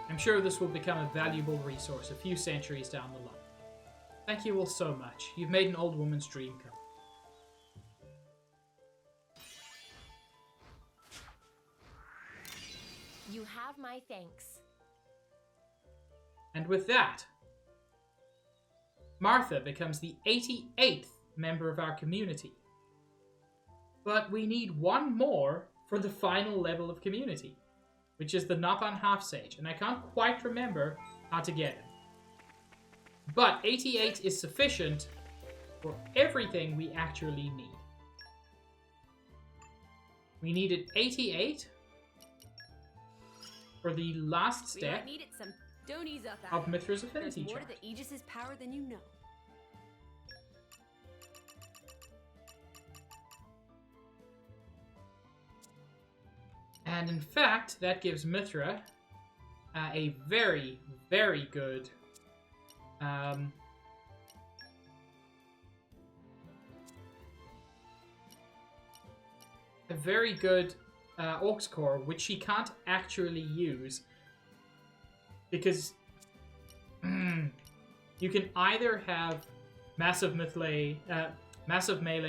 I'm sure this will become a valuable resource a few centuries down the line. Thank you all so much. You've made an old woman's dream come. You have my thanks. And with that, Martha becomes the 88th member of our community. But we need one more for the final level of community, which is the Napan Half Sage, and I can't quite remember how to get him. But 88 is sufficient for everything we actually need. We needed 88 for the last We step might need it some. Don't ease up, of Adam. Mithra's There's affinity more chart. to the Aegis's power than you know. And in fact, that gives Mithra a very, very good aux core, which she can't actually use because you can either have massive melee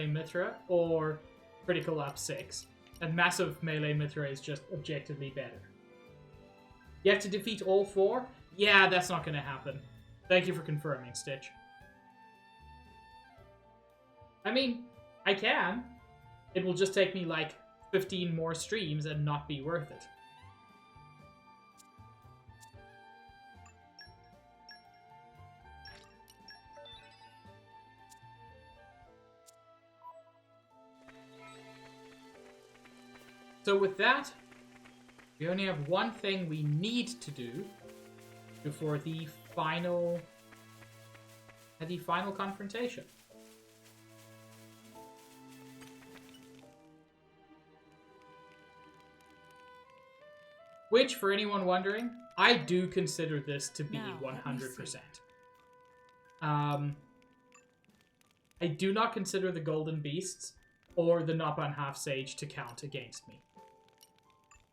Mithra or critical up 6. And massive melee Mithra is just objectively better. You have to defeat all 4? Yeah, that's not going to happen. Thank you for confirming, Stitch. I mean, I can. It will just take me like 15 more streams and not be worth it. So with that, we only have one thing we need to do before the final confrontation. Which, for anyone wondering, I do consider this to be Now, let me 100%. I do not consider the Golden Beasts or the Napan Half Sage to count against me.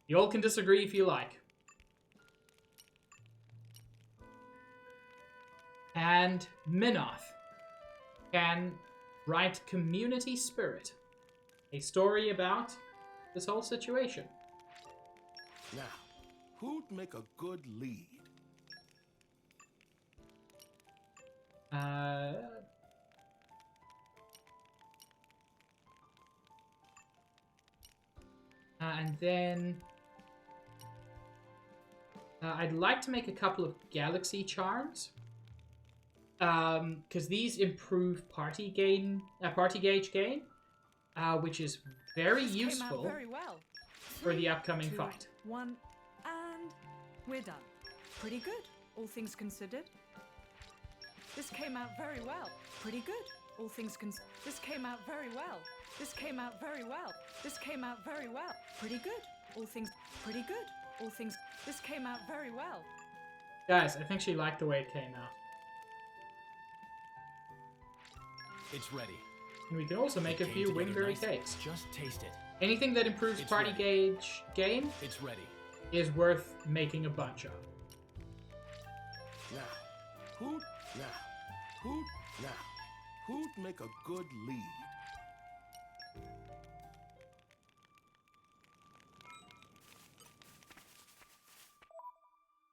You all can disagree if you like. And Minoth can write Community Spirit, a story about this whole situation. Now, who'd make a good lead? And then I'd like to make a couple of Galaxy Charms, because these improve party gauge gain, which is very This useful came out very well. for the upcoming 2, fight. 1, and we're done. Pretty good, all things considered. This came out very well. Pretty good, all things considered. This came out very well. This came out very well. This came out very well. Pretty good, all things. Pretty good, all things. This came out very well. Guys, I think she liked the way it came out. It's ready. And we can also make It a came few together Wingberry nicely. cakes. Just taste it. Anything that improves It's party ready. gauge gain It's ready. is worth making a bunch of. Now, who'd make a good lead?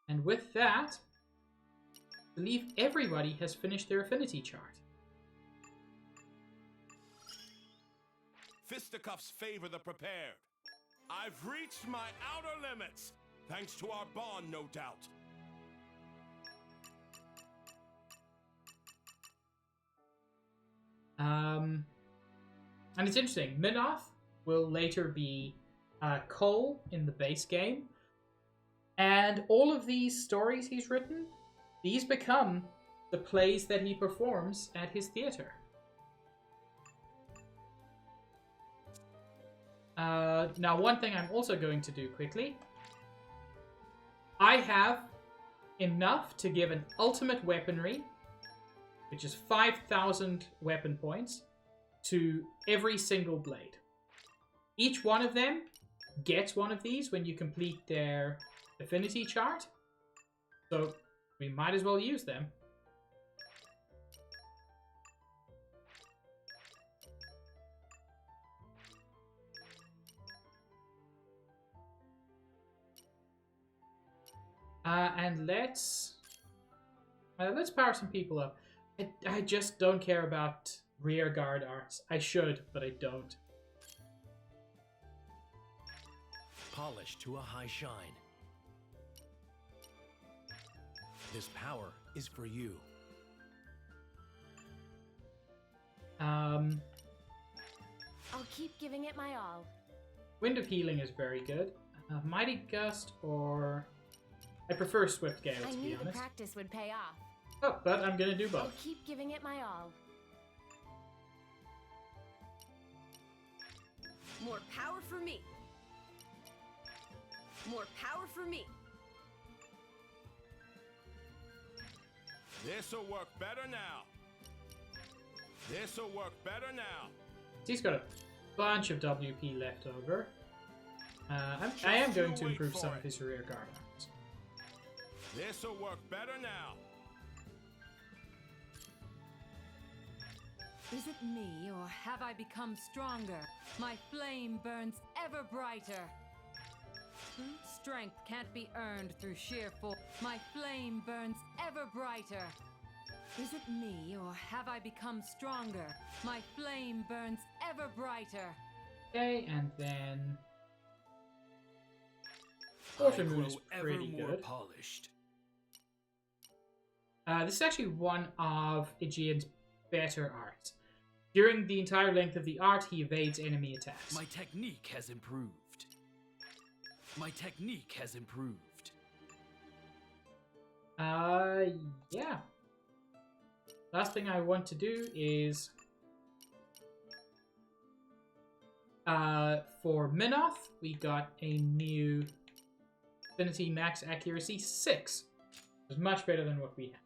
And with that, I believe everybody has finished their affinity chart. Fisticuffs favor the prepared. I've reached my outer limits, thanks to our bond, no doubt. And it's interesting, Minoth will later be Cole in the base game. And all of these stories he's written, these become the plays that he performs at his theater. Now, one thing I'm also going to do quickly. I have enough to give an ultimate weaponry, which is 5,000 weapon points, to every single blade. Each one of them gets one of these when you complete their affinity chart. So we might as well use them. And let's power some people up. I just don't care about rear guard arts. I should, but I don't. Polished to a high shine. This power is for you. I'll keep giving it my all. Wind of Healing is very good. Mighty Gust or... I prefer Swift Gale, I to be knew the honest. practice would pay off. Oh, but I'm gonna do I'll both. keep giving it my all. More power for me. More power for me. This'll work better now. This'll work better now. He's got a bunch of WP left over. I am going to improve some of his rear guard arms. This'll work better now. Is it me, or have I become stronger? My flame burns ever brighter. Strength can't be earned through sheer force. My flame burns ever brighter. Is it me, or have I become stronger? My flame burns ever brighter. Okay, and then... Portion Moon is ever pretty more good. polished. This is actually one of Aegean's better arts. During the entire length of the art, he evades enemy attacks. My technique has improved. My technique has improved. Yeah. Last thing I want to do is... for Minoth, we got a new Affinity Max Accuracy 6. It's much better than what we had.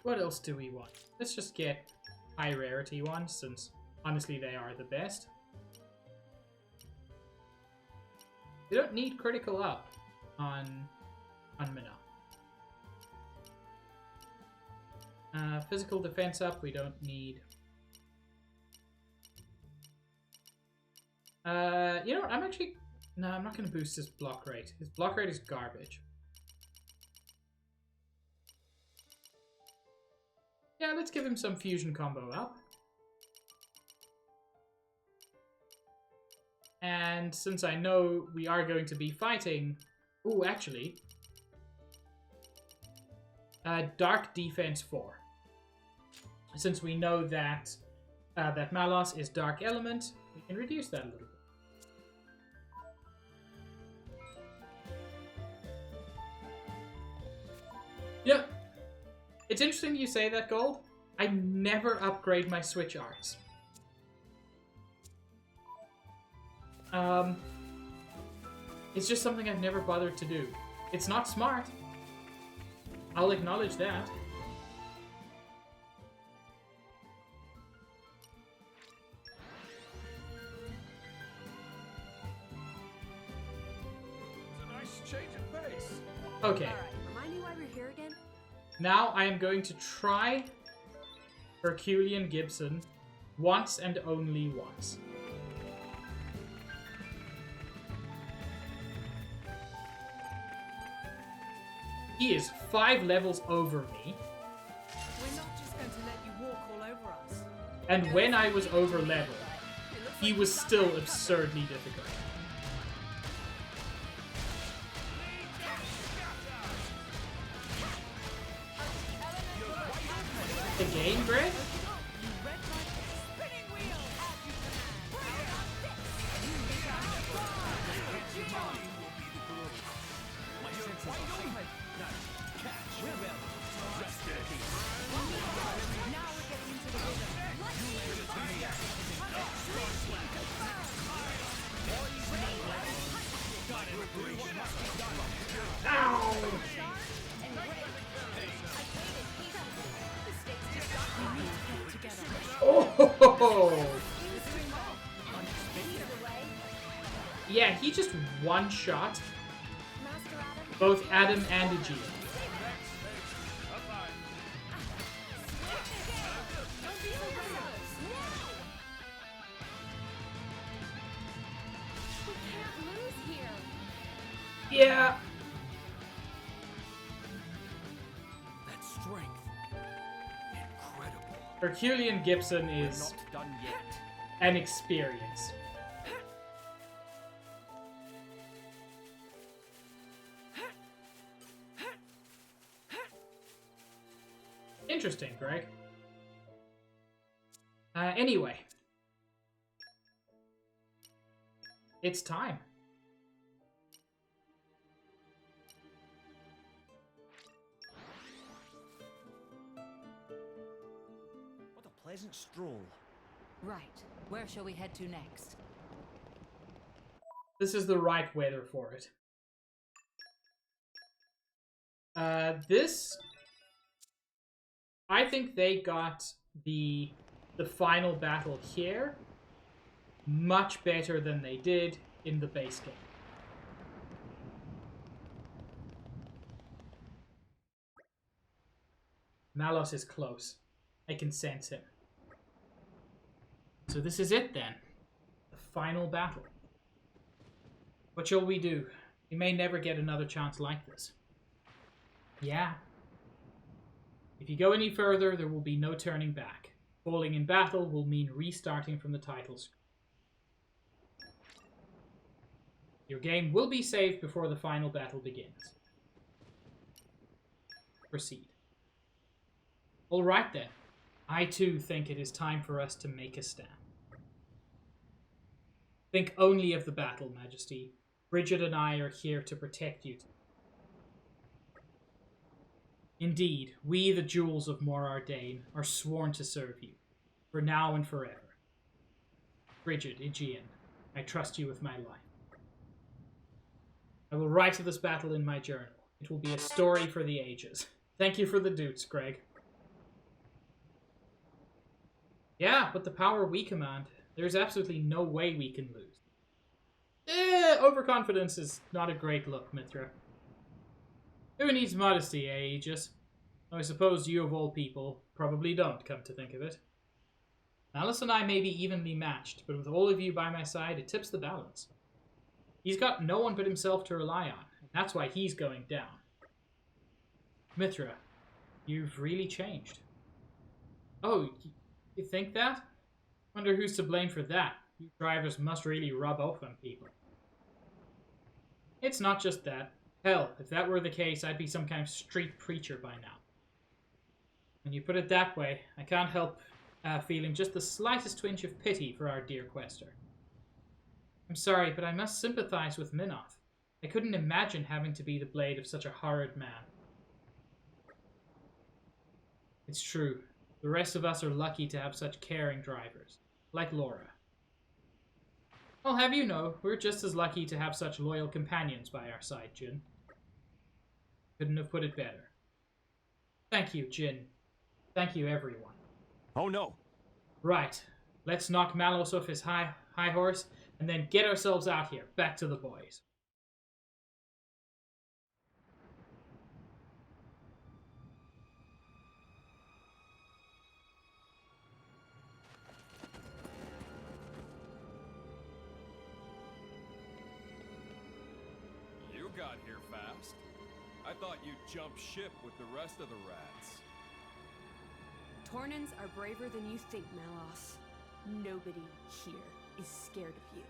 What else do we want? Let's just get high rarity ones, since honestly they are the best. We don't need critical up on Minoth. Physical defense up, we don't need. You know what? I'm not going to boost his block rate. His block rate is garbage. Yeah, let's give him some fusion combo up. And since I know we are going to be fighting... Ooh, actually... Dark Defense 4. Since we know that that Malos is Dark Element, we can reduce that a little bit. Yeah, it's interesting you say that, Gold. I never upgrade my Switch arts. It's just something I've never bothered to do. It's not smart. I'll acknowledge that. It's a nice change of pace. Okay. All right, remind me why we're here again? Now I am going to try Herculean Gibson once and only once. He is 5 levels over me, We're not just going to let you walk all over us. and when I was over level, he was still absurdly difficult. Again, Greg? Oh! Yeah, he just one-shot both Adam and Aegean. Yeah. That strength. Incredible. Herculean Gibson We're is not done yet. an experience. Interesting, Greg. Anyway. It's time. What a pleasant stroll. Right. Where shall we head to next? This is the right weather for it. This... I think they got the final battle here much better than they did in the base game. Malos is close. I can sense him. So this is it then. The final battle. What shall we do? We may never get another chance like this. Yeah. If you go any further, there will be no turning back. Falling in battle will mean restarting from the title screen. Your game will be saved before the final battle begins. Proceed. Alright then. I too think it is time for us to make a stand. Think only of the battle, Majesty. Bridget and I are here to protect you. Indeed, we, the jewels of Morardane, are sworn to serve you, for now and forever. Bridget, Aegean, I trust you with my life. I will write of this battle in my journal. It will be a story for the ages. Thank you for the dutes, Greg. Yeah, with the power we command, there's absolutely no way we can lose. Overconfidence is not a great look, Mithra. Who needs modesty, eh, Aegis? I suppose you of all people probably don't, come to think of it. Alice and I may be evenly matched, but with all of you by my side, it tips the balance. He's got no one but himself to rely on, and that's why he's going down. Mithra, you've really changed. Oh, you think that? Wonder who's to blame for that. You drivers must really rub off on people. It's not just that. Hell, if that were the case, I'd be some kind of street preacher by now. When you put it that way, I can't help feeling just the slightest twinge of pity for our dear quester. I'm sorry, but I must sympathize with Minoth. I couldn't imagine having to be the blade of such a horrid man. It's true. The rest of us are lucky to have such caring drivers, like Laura. I'll have you know, we're just as lucky to have such loyal companions by our side, Jin. Couldn't have put it better. Thank you, Jin. Thank you, everyone. Oh no! Right. Let's knock Malos off his high horse, and then get ourselves out here, back to the boys. You got here fast. I thought you'd jump ship with the rest of the rats. Tornans are braver than you think, Malos. Nobody here is scared of you.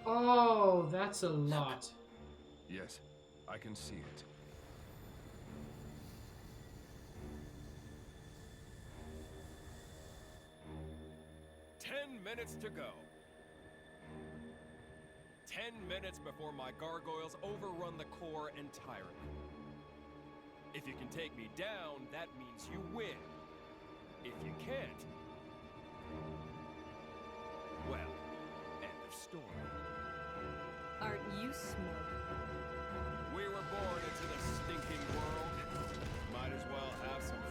Oh, that's a lot. Yes, I can see it. Minutes to go. 10 minutes before my gargoyles overrun the core entirely. If you can take me down, that means you win. If you can't, well, end of story. Aren't you smug? We were born into this stinking world. Might as well have some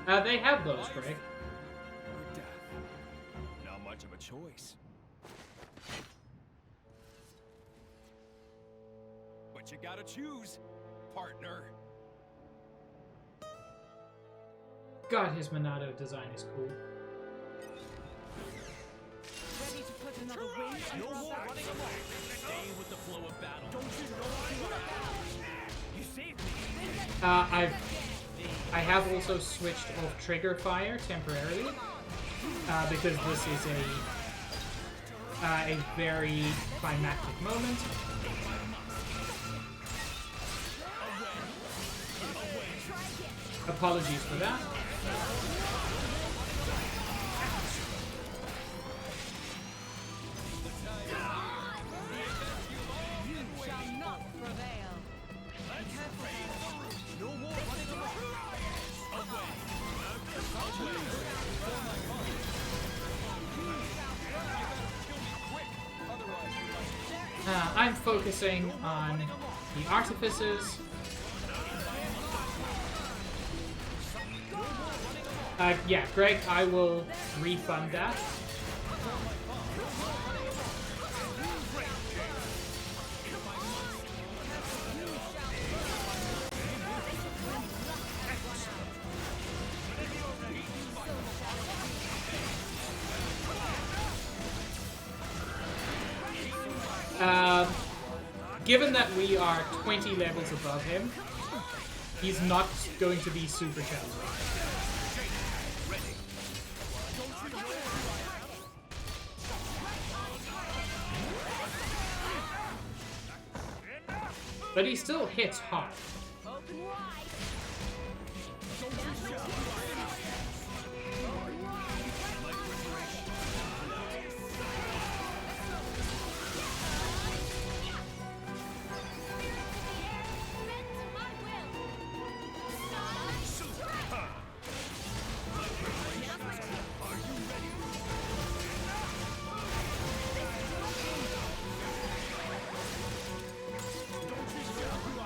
fun. They have those, Greg. Or death. Not much of a choice. But you gotta choose, partner. God, his Monado design is cool. Ready to put another wing No under our more back? running along. Stay with the flow of battle. Don't you know who I am? You saved me. I have also switched off trigger fire temporarily because this is a very climactic moment. Apologies for that. Shall not prevail. No more running along. I'm focusing on the artificers. Yeah, Greg, I will refund that. Given that we are 20 levels above him, he's not going to be super challenging. But he still hits hard. Open wide.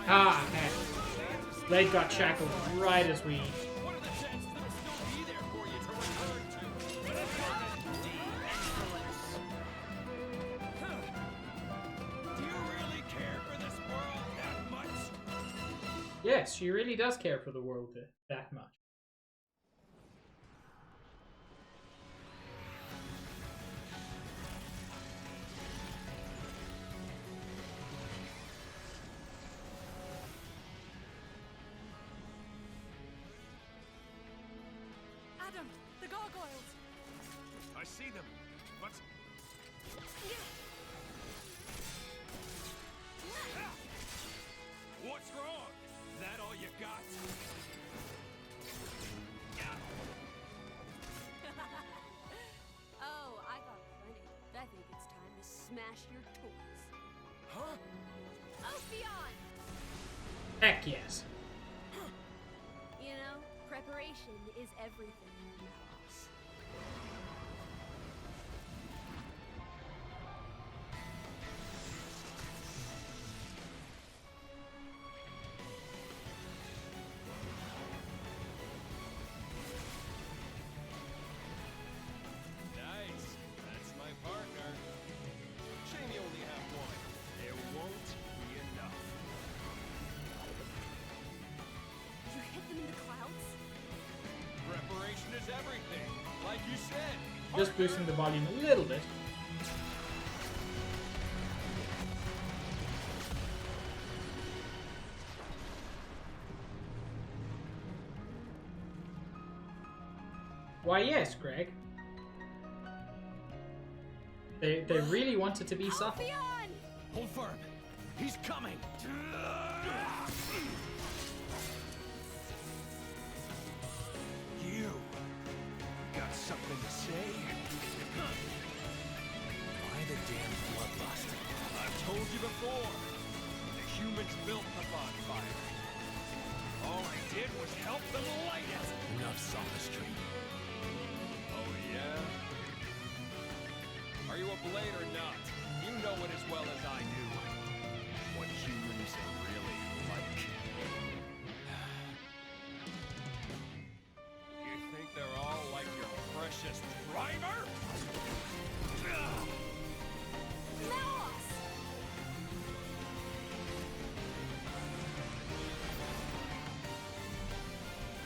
Ah, man. Blade got shackled right as we... What are the chances that will still be there for you to return to? Do you really care for this world that much? Yes, she really does care for the world that much. Adam, the gargoyles! I see them, but what's wrong? That all you got? Oh, I thought plenty. I think it's time to smash your toys. Huh? Ophion! Heck yes. You know, preparation is everything, Mouse. Nice. That's my partner. Shame you only have one. There won't be enough. You hit them in the clouds? Preparation is everything. Like you said. Just boosting the volume a little bit. Why yes, Greg. They really want it to be subtle. Ophion! Hold firm. He's coming. You got something to say? Why the damn bloodlust? I've told you before. The humans built the bonfire. All I did was help them light it. Enough sophistry. Oh, yeah? Are you a blade or not? You know it as well as I do. What humans are really like. You think they're all like your precious driver? Mouse!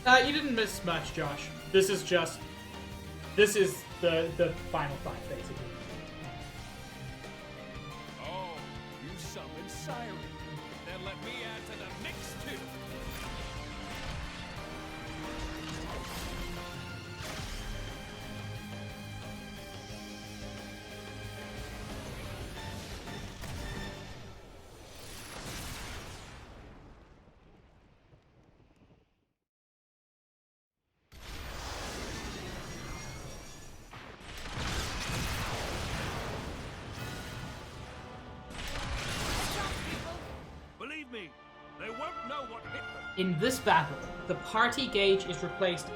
You didn't miss much, Josh. This is the final fight, basically. Oh, you summoned Siren. Then let me add to the mix too. Believe me, they won't know what hit them. In this battle, the party gauge is replaced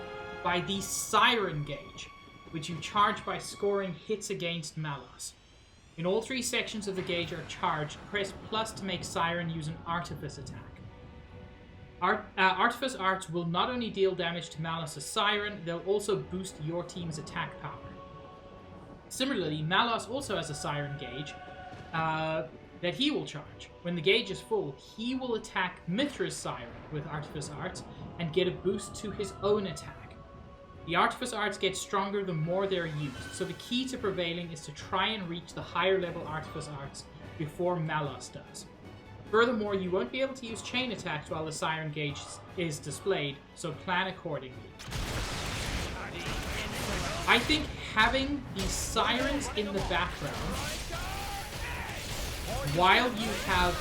by the Siren gauge, which you charge by scoring hits against Malos. In all three sections of the gauge are charged, press plus to make Siren use an Artifice attack. Artifice arts will not only deal damage to Malos' Siren, they'll also boost your team's attack power. Similarly, Malos also has a Siren gauge that he will charge. When the gauge is full, he will attack Mithra's Siren with Artifice arts and get a boost to his own attack. The Artifice arts get stronger the more they're used, so the key to prevailing is to try and reach the higher level Artifice arts before Malos does. Furthermore, you won't be able to use chain attacks while the Siren gauge is displayed, so plan accordingly. I think having these Sirens in the background while you have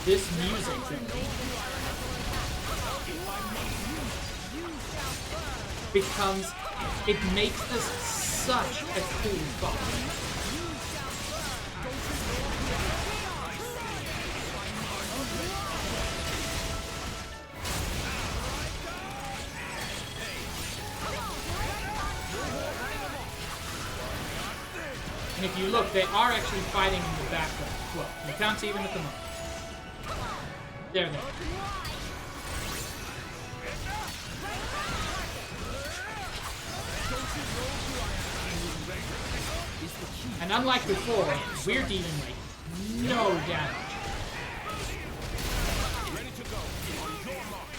this music going it makes this such a cool fight. And if you look, they are actually fighting in the background. Well, you can't see them at the moment. There they are. And unlike before, we're dealing like no damage. Ready to go. On your mark.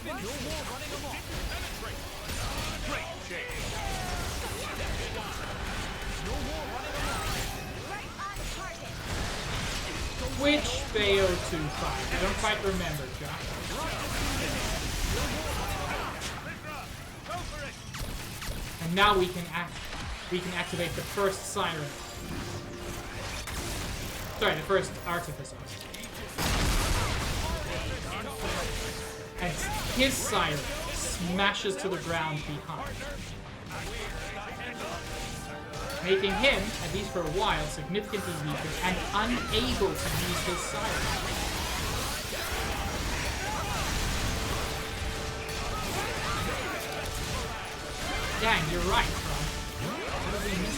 No more running amok. Penetrate. Great shake. No more running amok. Right on target. Which Bayo 2 fight? I don't quite remember, Josh. And now we can activate the first Siren. Sorry, the first Artificer. And his Siren smashes to the ground behind, making him, at least for a while, significantly weaker and unable to use his Siren. Dang, you're right, bro. What did we miss?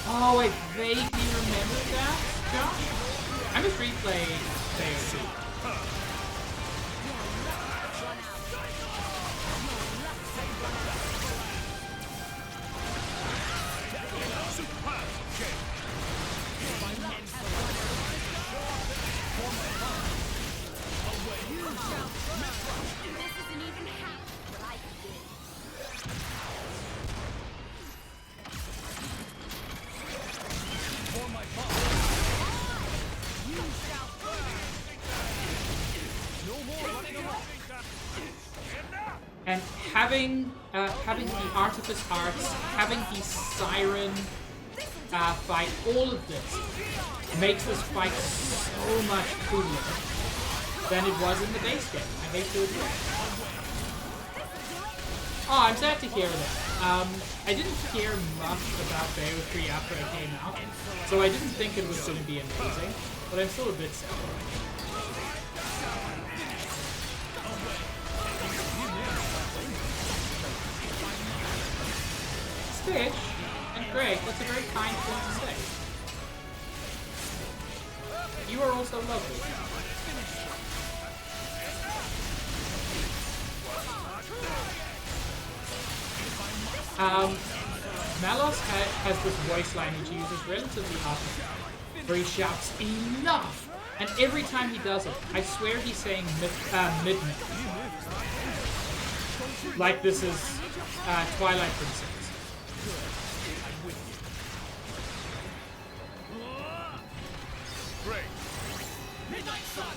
Oh, I vaguely remember that, Josh? I just replayed Bayo 2. And having the Artifice arts, having the Siren fight, all of this makes this fight so much cooler than it was in the base game. I hate to admit. Oh, I'm sad to hear that. I didn't hear much about Bayo 3 after it came out, so I didn't think it was going to be amazing, but I'm still a bit sad. Stitch and Greg, that's a very kind thing to say. You are also lovely. Malos has this voice line which he uses relatively often, where he shouts, "Enough!" And every time he does it, I swear he's saying midnight. Like this is Twilight Princess. Great. Midnight Sun!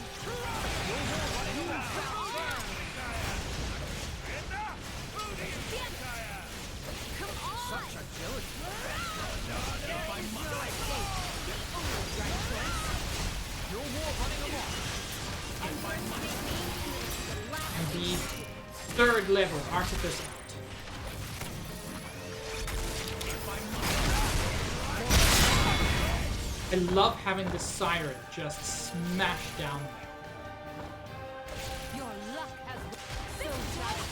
Such agility. If I must. Your war running amok. If I must. And the third level, Artifice Art. I love having the siren just smash down there. Your luck has so tight.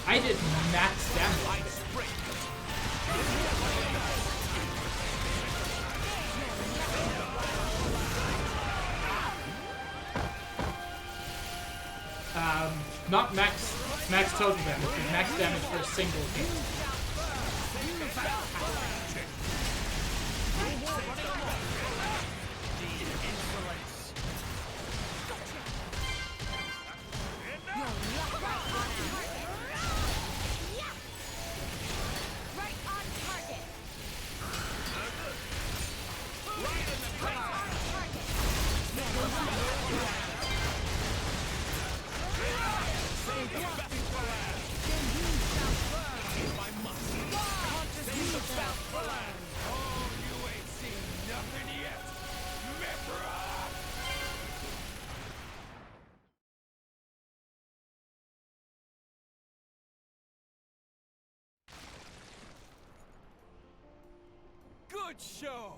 I did max damage. Not max total damage, but max damage for a single hit. Good show!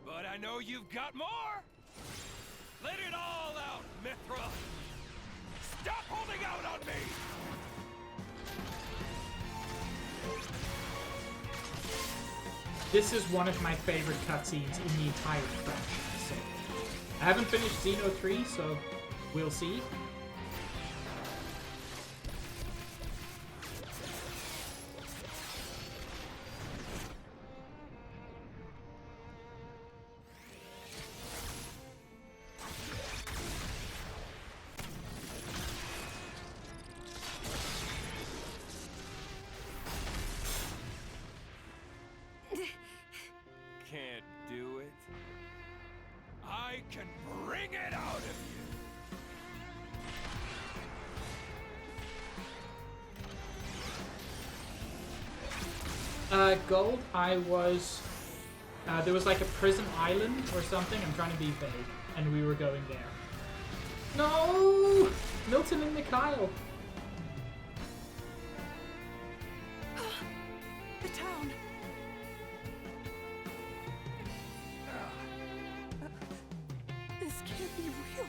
But I know you've got more! Let it all out, Mithra! Stop holding out on me! This is one of my favorite cutscenes in the entire franchise. So, I haven't finished Xeno 3, so we'll see. Can't do it. I can bring it out of you! Gold, I was... there was like a prison island or something, I'm trying to be vague, and we were going there. No! Milton and Mikhail! The town. This can't be real.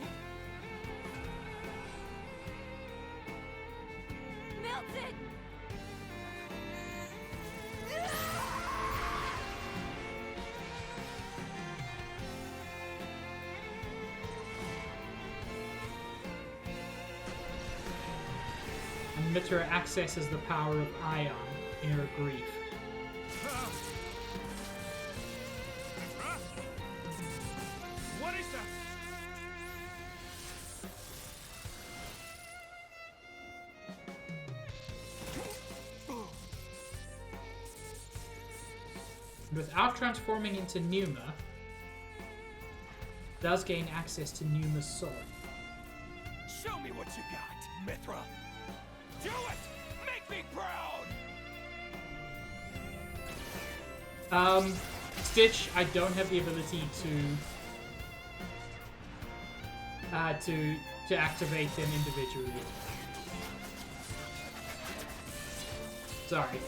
Milton! And Mitra accesses the power of Ion in her grief. What is that? Without transforming into Numa, does gain access to Numa's sword. Show me what you got, Mithra! Do it! Make me proud! Stitch, I don't have the ability to activate them individually. Sorry.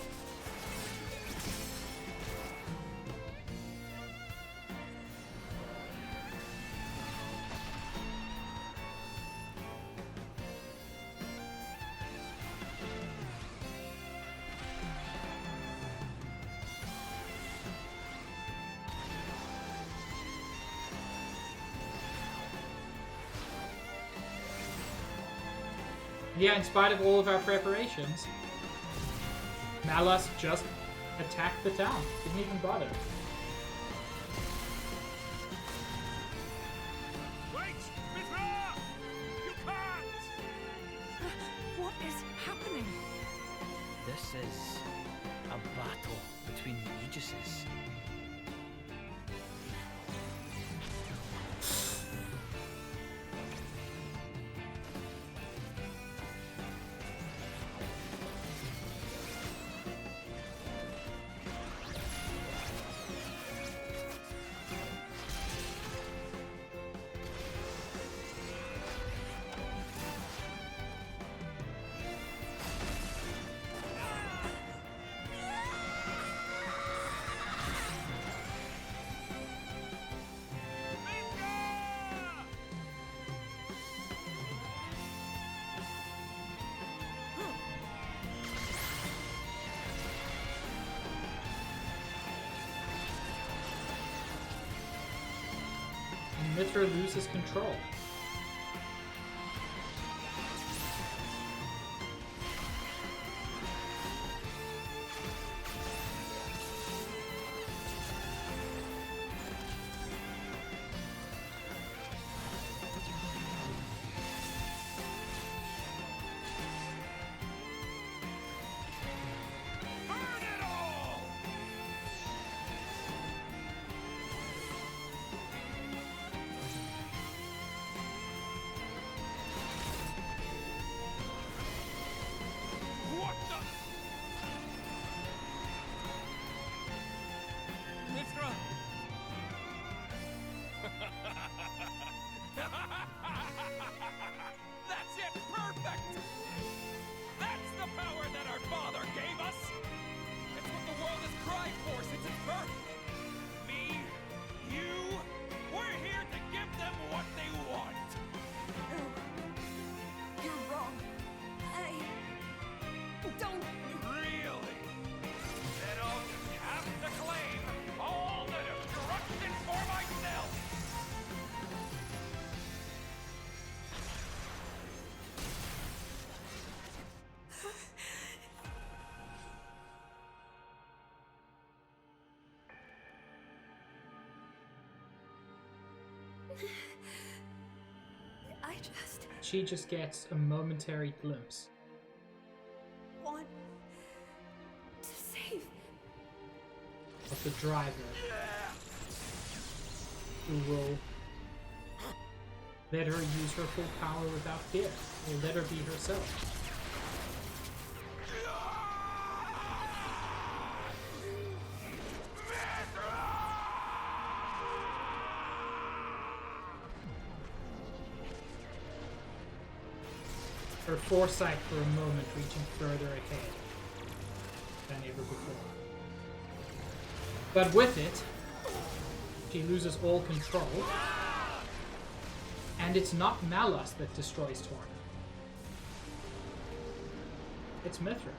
Yeah, in spite of all of our preparations, Malus just attacked the town. Didn't even bother. Wait! Mithra! You can't! What is happening? This is a battle between the Aegises. And Mithra loses control. Burn it all! What the? Mithra! That's it! Perfect! That's the power that our father gave us! It's what the world has cried for since its birth! Me, you, we're here to give them what they want! You're wrong. I don't. Really? Then I'll just have to claim all the destruction for myself! I just She just gets a momentary glimpse. want to save. Of the driver who will let her use her full power without fear, or let her be herself. Her foresight for a moment reaching further ahead than ever before. But with it, she loses all control, and it's not Malus that destroys Torna. It's Mithra.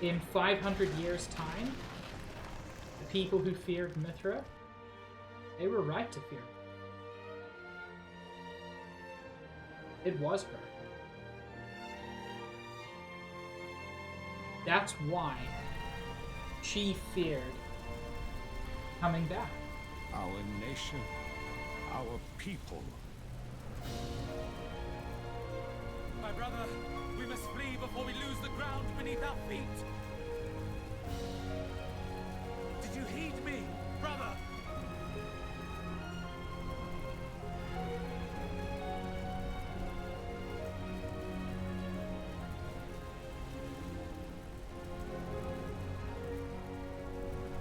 In 500 years' time, the people who feared Mithra, they were right to fear her. It was her. That's why she feared coming back. Our nation, our people. My brother, we must flee before we lose the ground beneath our feet! Did you heed me, brother?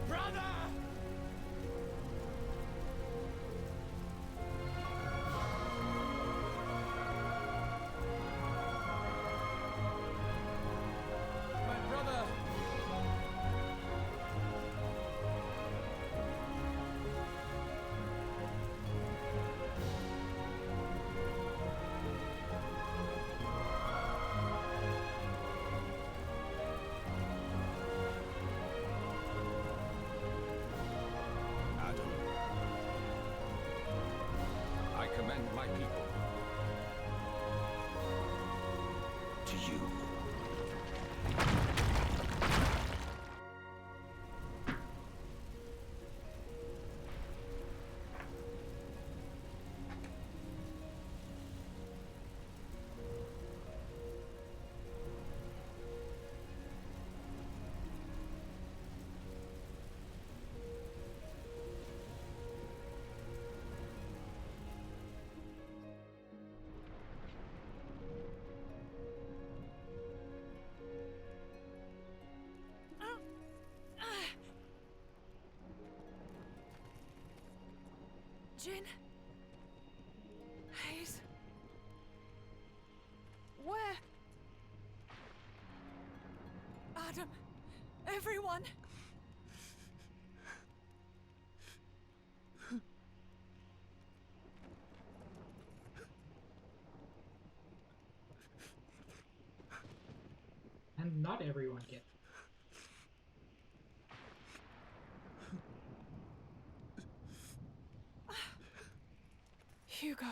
Brother! My brother! my people. To you. Jin? Hayes? Where? Adam? Everyone? And not everyone gets. Hugo.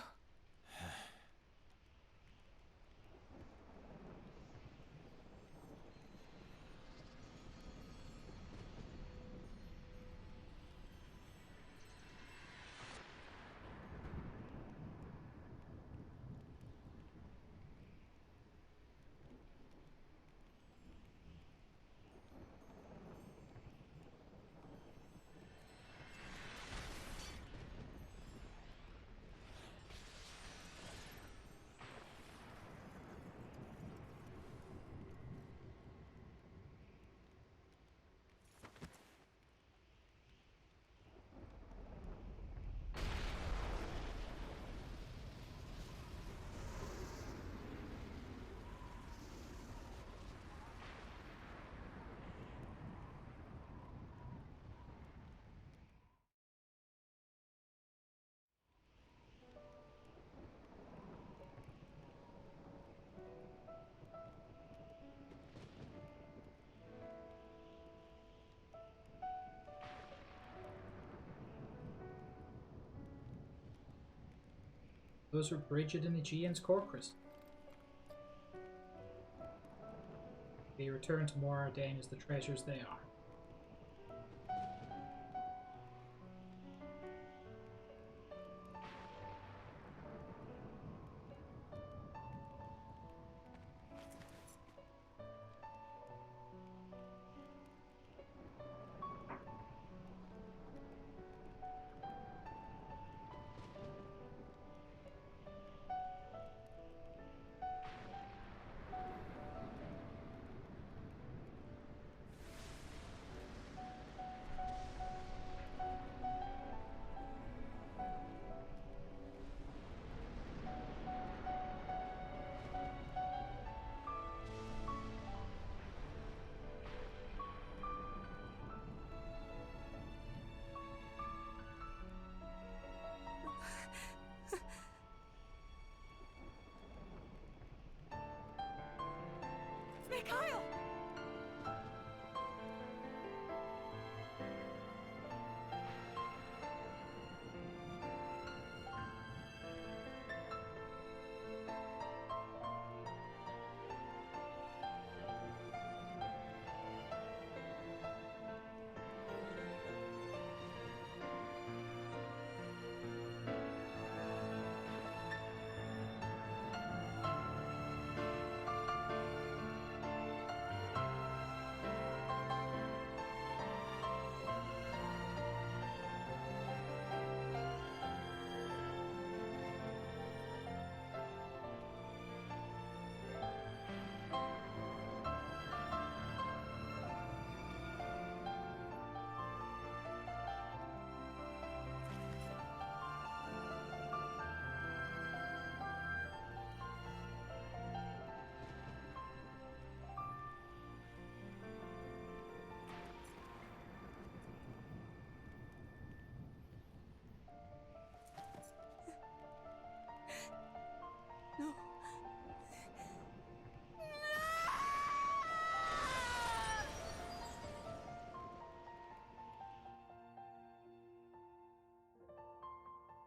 Those were Bridget and Aegean's core crystals. They return to Moradane as the treasures they are.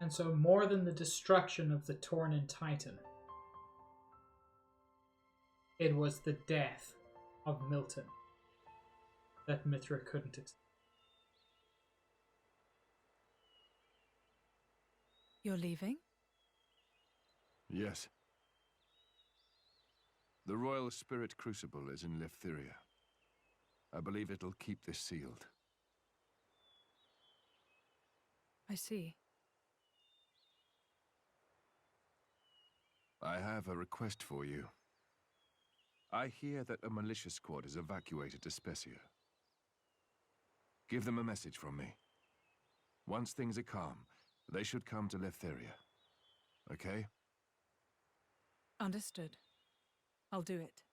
And so more than the destruction of the Tornan Titan, it was the death of Milton that Mithra couldn't accept. You're leaving? Yes. The Royal Spirit Crucible is in Leftheria. I believe it'll keep this sealed. I see. I have a request for you. I hear that a militia squad is evacuated to Specia. Give them a message from me. Once things are calm, they should come to Leftheria. Okay? Understood. I'll do it.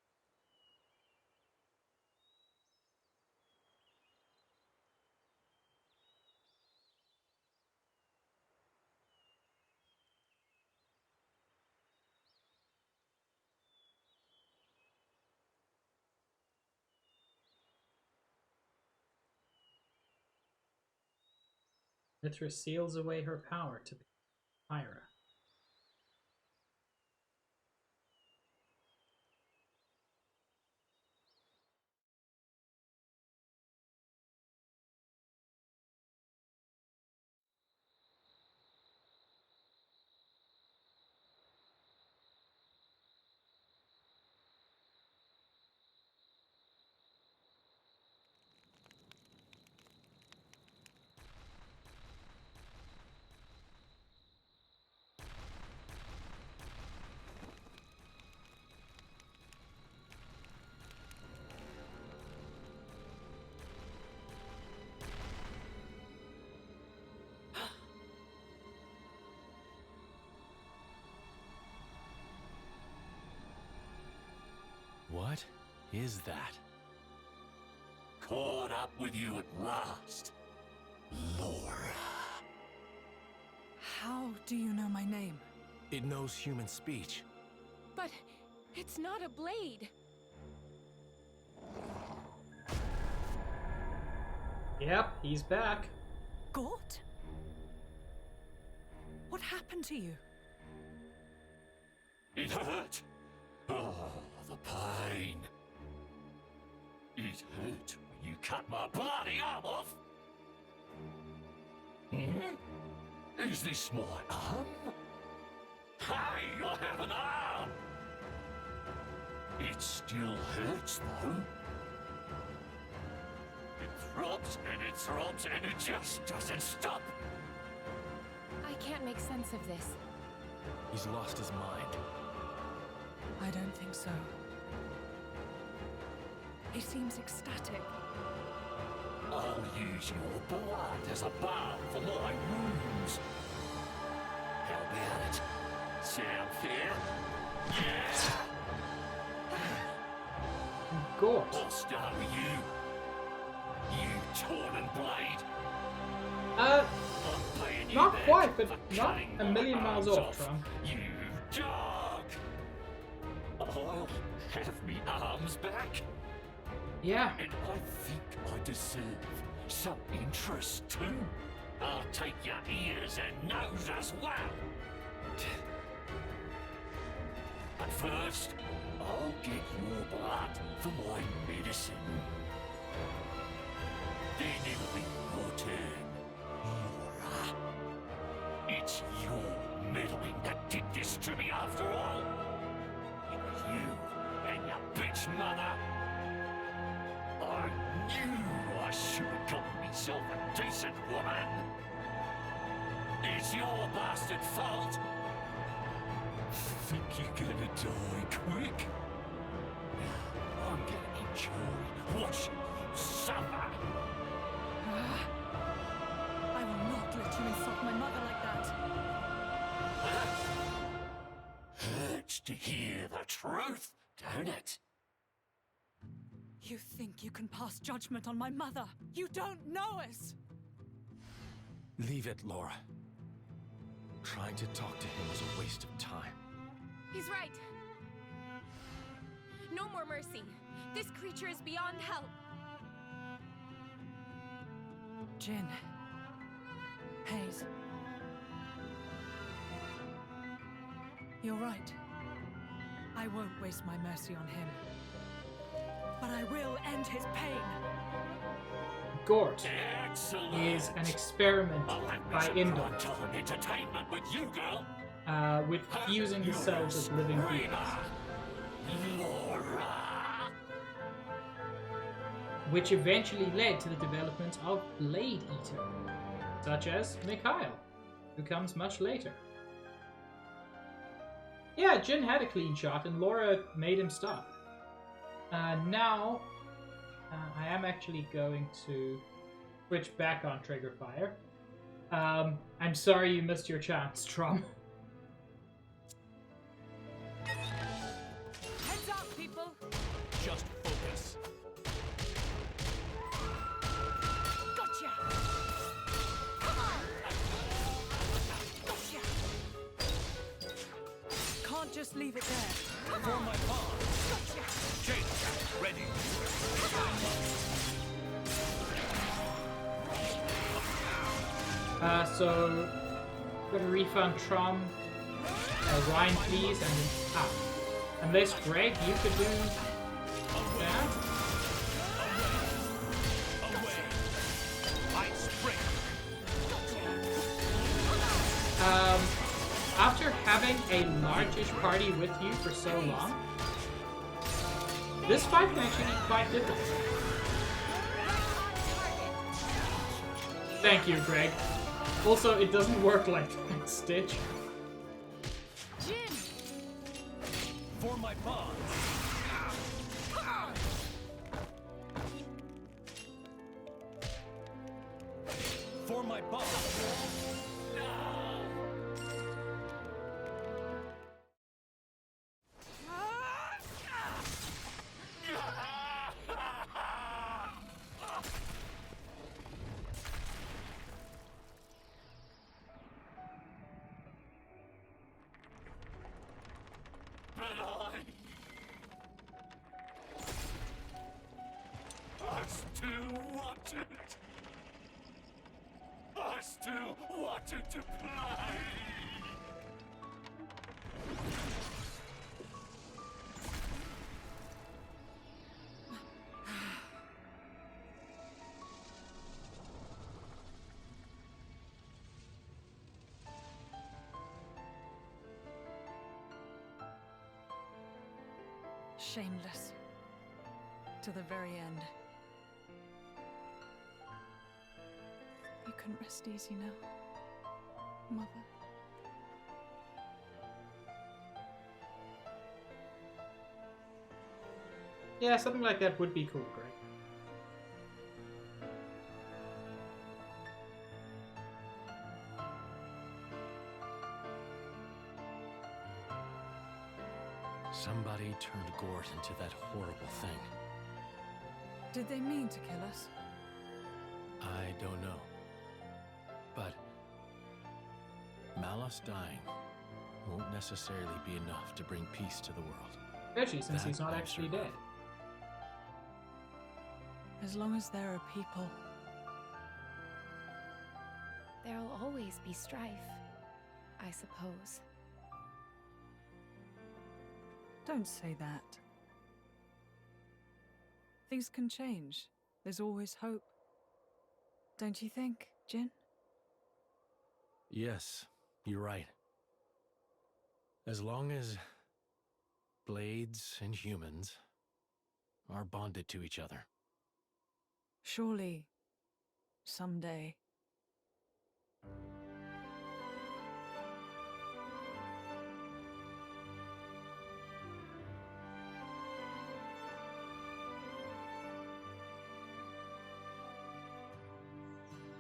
Mithra seals away her power to be Pyra. What is that? Caught up with you at last, Laura. How do you know my name? It knows human speech. But it's not a blade. Yep, he's back. Gort? What happened to you? It hurt. Oh, the pain. It hurt when you cut my bloody arm off. Hmm? Is this my arm? Hey, I have an arm! It still hurts, though. It throbs and it throbs and it just doesn't stop. I can't make sense of this. He's lost his mind. I don't think so. He seems ecstatic. I'll use your blood as a balm for my wounds. How about it? Sound fair? Yeah! Gort. I'll start with you. You Tornan blade. Uh, I'm paying you not back quite, but for not cutting a my million miles arms off, Trump. You dog! I'll have me arms back. Yeah. And I think I deserve some interest too. I'll take your ears and nose as well. But first, I'll get your blood for my medicine. Then it'll be your turn, Laura. It's your meddling that did this to me after all. It was you and your bitch mother. I knew I should have gotten myself a decent woman. It's your bastard fault. Think you're gonna die quick? I'm gonna enjoy watching you suffer. I will not let you insult my mother like that. Hurts to hear the truth, don't it? You think you can pass judgment on my mother? You don't know us! Leave it, Laura. Trying to talk to him was a waste of time. He's right. No more mercy. This creature is beyond help. Jin. Hayes. You're right. I won't waste my mercy on him. But I will end his pain. Gort Excellent. is an experiment by Indor Entertainment with you, girl. with fusing the cells of living beings, Laura. which eventually led to the development of Blade Eater, such as Mikhail, who comes much later. Yeah, Jin had a clean shot, and Laura made him stop. Now, I am actually going to switch back on Trigger Fire. I'm sorry you missed your chance, Trom. Heads up, people! Just focus. Gotcha! Come on! Gotcha! Can't just leave it there. For my pawn. Gotcha! Jade, ready. So, gonna refund Trom, Ryan, please, and unless Greg, you could do that. Away. I spring. After having a large-ish party with you for so long, this fight can actually be quite difficult. Thank you, Greg. Also, it doesn't work like Stitch. Jin! For my pawn. For my pawn. I still wanted. I still wanted to play. Shameless. To the very end. You can rest easy now, Mother. Yeah, something like that would be cool, Greg. Somebody turned Gort into that horrible thing. Did they mean to kill us? I don't know. But Malus dying won't necessarily be enough to bring peace to the world. Especially since That he's not I'm actually sure of. dead. As long as there are people. There'll always be strife, I suppose. Don't say that. Things can change. There's always hope. Don't you think, Jin? Yes, you're right. As long as blades and humans are bonded to each other. Surely, someday.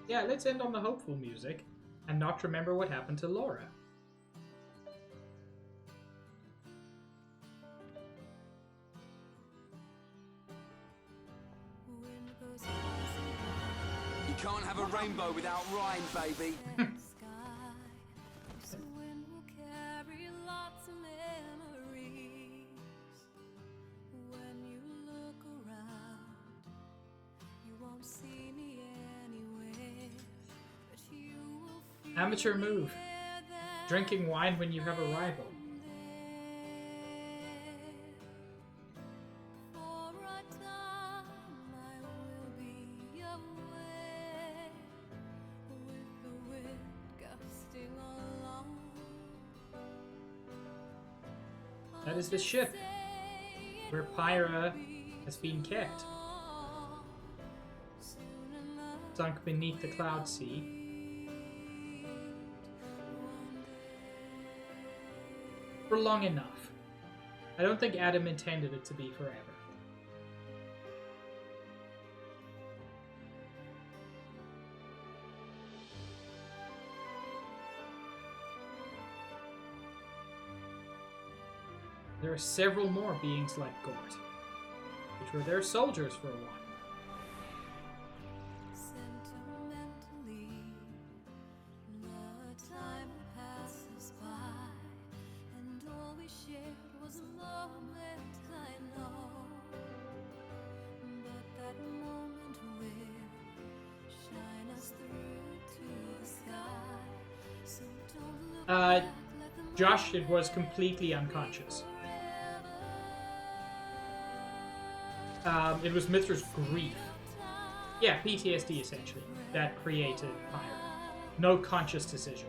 Yeah, let's end on the hopeful music and not remember what happened to Laura. You can't have a rainbow without Rhyme, baby. Amateur move. Drinking wine when you have a rival. That is the ship where Pyra has been kept. Sunk beneath the cloud sea. For long enough. I don't think Adam intended it to be forever. There are several more beings like Gort, which were their soldiers for a while. Josh was completely unconscious. It was Mithra's grief. Yeah, PTSD essentially, that created Pyra. No conscious decision.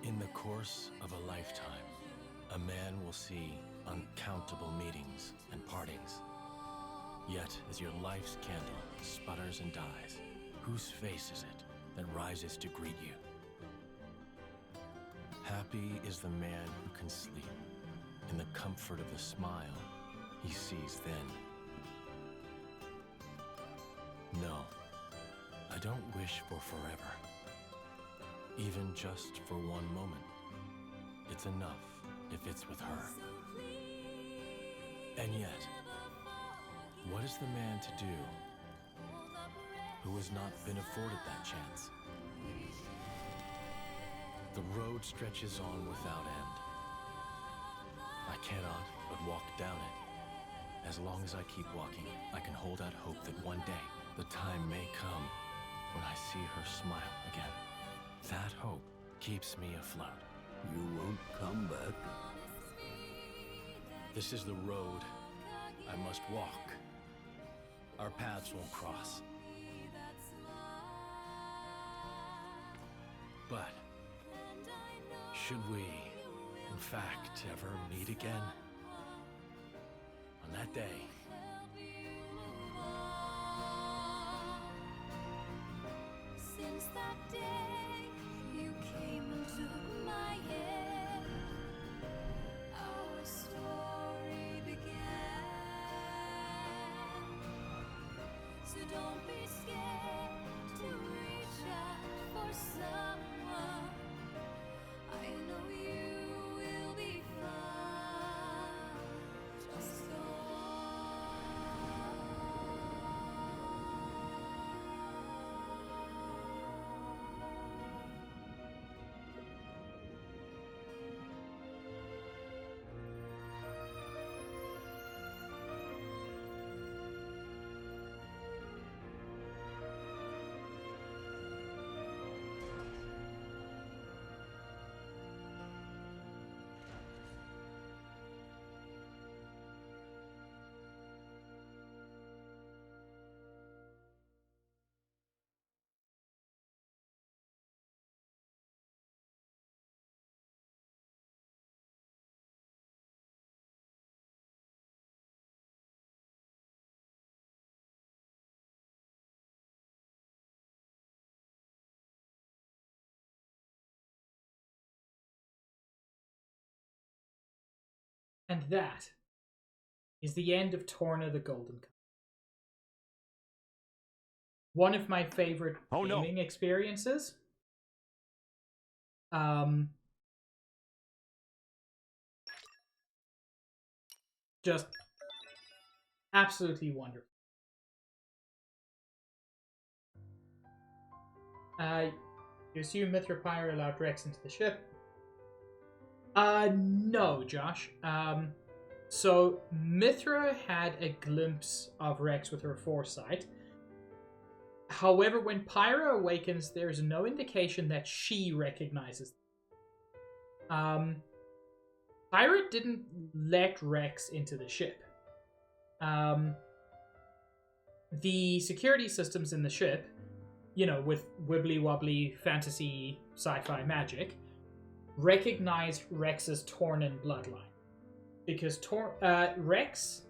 In the course of a lifetime, a man will see uncountable meetings and partings. Yet, as your life's candle sputters and dies, whose face is it that rises to greet you? Happy is the man who can sleep in the comfort of the smile he sees then. No, I don't wish for forever. Even just for one moment. It's enough if it's with her. And yet, what is the man to do who has not been afforded that chance? The road stretches on without end. I cannot but walk down it. As long as I keep walking, I can hold out hope that one day the time may come when I see her smile again. That hope keeps me afloat. You won't come back. This is the road I must walk. Our paths won't cross. But should we, in fact, ever meet again? On that day, Since that day you came into my head, our story began. So don't be scared to reach out for someone. I know you will be fine. Just go And that is the end of Torna the Golden Cup. One of my favorite gaming experiences. Just absolutely wonderful. You assume Mithra Pyra allowed Rex into the ship? No, Josh. So Mithra had a glimpse of Rex with her foresight. However, when Pyra awakens, there's no indication that she recognizes them. Pyra didn't let Rex into the ship. The security systems in the ship you know, with wibbly-wobbly fantasy sci-fi magic, recognized Rex's Tornan bloodline. Because Rex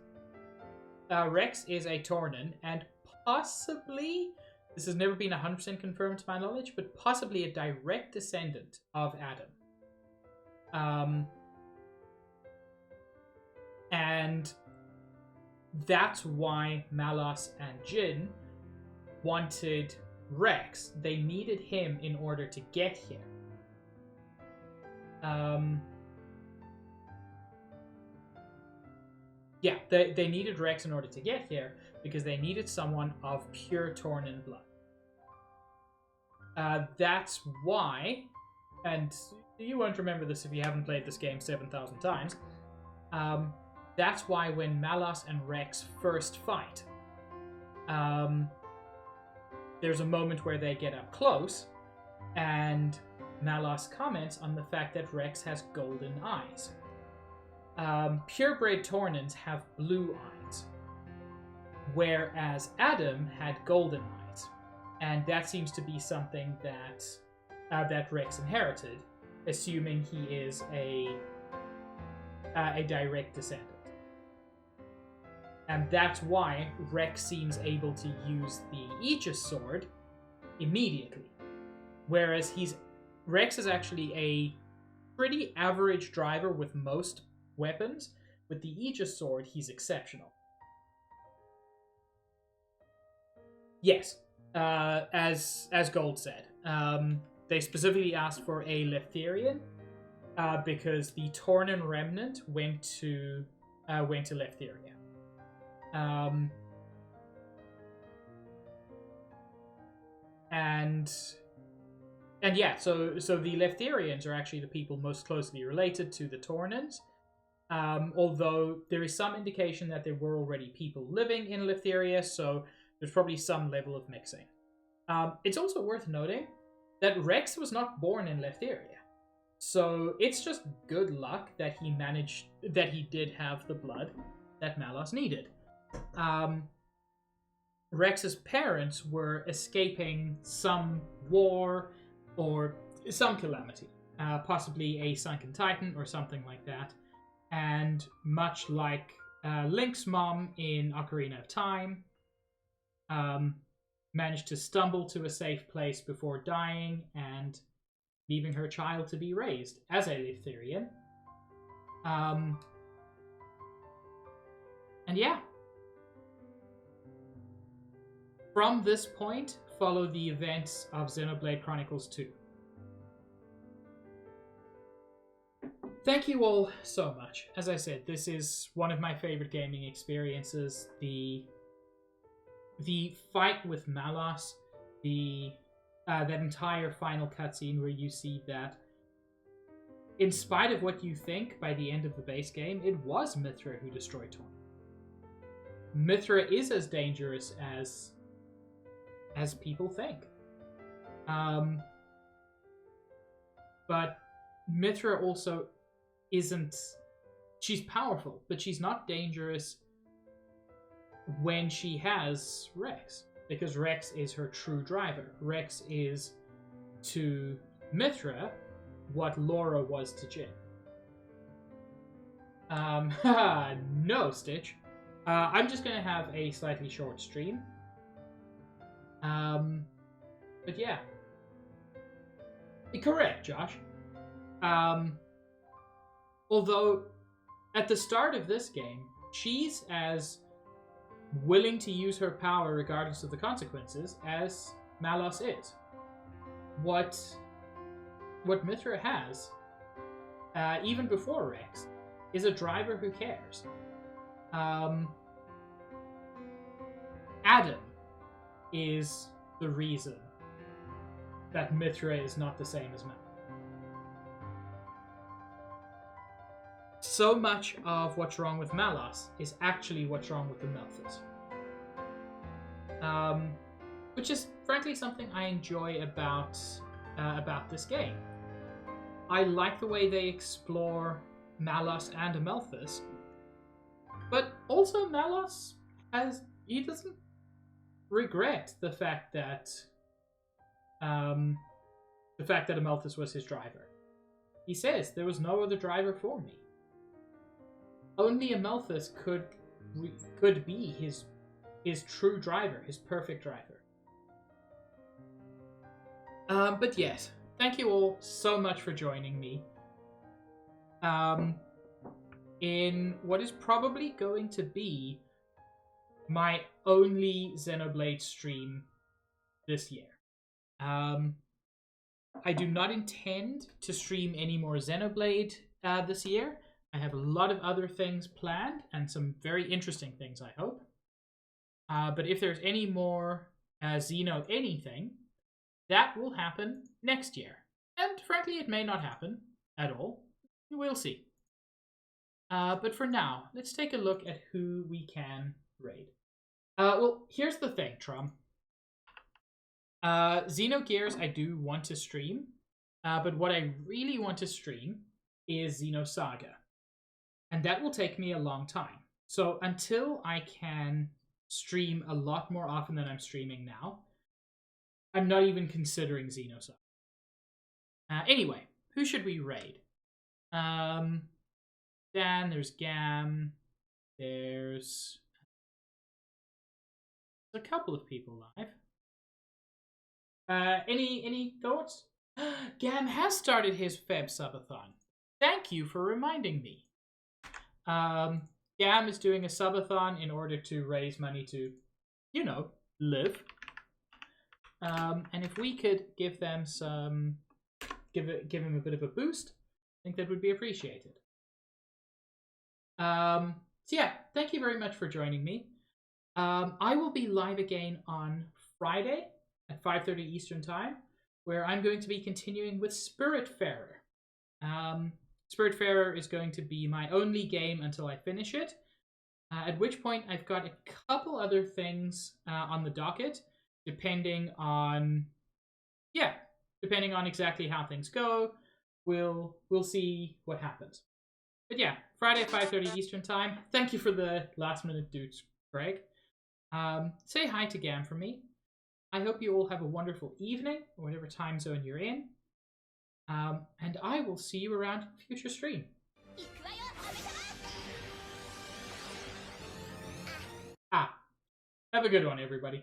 is a Tornan, and possibly, this has never been 100% confirmed to my knowledge, but possibly a direct descendant of Adam. And that's why Malos and Jin wanted Rex. They needed him in order to get here. Yeah, they needed Rex in order to get here because they needed someone of pure Tornan blood. That's why, and you won't remember this if you haven't played this game 7,000 times, that's why when Malos and Rex first fight, there's a moment where they get up close, and Malos comments on the fact that Rex has golden eyes. Purebred Tornans have blue eyes, whereas Adam had golden eyes, and that seems to be something that that Rex inherited, assuming he is a direct descendant. And that's why Rex seems able to use the Aegis sword immediately, whereas Rex is actually a pretty average driver with most weapons. With the Aegis sword, he's exceptional. Yes, as Gold said, they specifically asked for a Leftherian because the Tornan remnant went to Leftheria. And yeah, so the Leftherians are actually the people most closely related to the Tornans. Although there is some indication that there were already people living in Leftheria, so there's probably some level of mixing. It's also worth noting that Rex was not born in Leftheria, so it's just good luck that he did have the blood that Malos needed. Rex's parents were escaping some war or some calamity, possibly a sunken titan or something like that. And much like Link's mom in Ocarina of Time, managed to stumble to a safe place before dying and leaving her child to be raised as a Leftherian. And yeah. From this point, follow the events of Xenoblade Chronicles 2. Thank you all so much. As I said, this is one of my favorite gaming experiences. The fight with Malos, that entire final cutscene where you see that, in spite of what you think by the end of the base game, it was Mithra who destroyed Torna. Mithra is as dangerous as people think. But Mithra also isn't... She's powerful, but she's not dangerous when she has Rex. Because Rex is her true driver. Rex is to Mithra what Laura was to Jin. No, Stitch. I'm just going to have a slightly short stream. But yeah. Correct, Josh. Although, at the start of this game, she's as willing to use her power regardless of the consequences as Malos is. What Mithra has, even before Rex, is a driver who cares. Adam is the reason that Mithra is not the same as Malos. So much of what's wrong with Malos is actually what's wrong with the Melphas. Which is, frankly, something I enjoy about this game. I like the way they explore Malos and Amelphis, but also Malos he doesn't regret the fact that the fact that Amalthus was his driver. He says there was no other driver for me. Only Amalthus could be his true driver, his perfect driver. But yes, thank you all so much for joining me. In what is probably going to be my only Xenoblade stream this year. I do not intend to stream any more Xenoblade this year. I have a lot of other things planned, and some very interesting things, I hope. But if there's any more Xeno anything, that will happen next year. And frankly, it may not happen at all. We'll see. But for now, let's take a look at who we can raid. Well, here's the thing, Trum. Xenogears I do want to stream, but what I really want to stream is Xenosaga. And that will take me a long time. So until I can stream a lot more often than I'm streaming now, I'm not even considering Xenosaga. Anyway, who should we raid? Dan, there's Gam, there's a couple of people live. Any thoughts? Gam has started his Feb subathon. Thank you for reminding me. Gam is doing a subathon in order to raise money to, you know, live. And if we could give them some, give him a bit of a boost, I think that would be appreciated. So yeah, thank you very much for joining me. I will be live again on Friday at 5:30 Eastern Time, where I'm going to be continuing with Spiritfarer. Spiritfarer is going to be my only game until I finish it, at which point I've got a couple other things on the docket, depending on exactly how things go. We'll see what happens. But yeah, Friday at 5:30 Eastern Time. Thank you for the last minute dudes, Greg. Say hi to Gam for me. I hope you all have a wonderful evening, or whatever time zone you're in. And I will see you around future stream. Have a good one, everybody.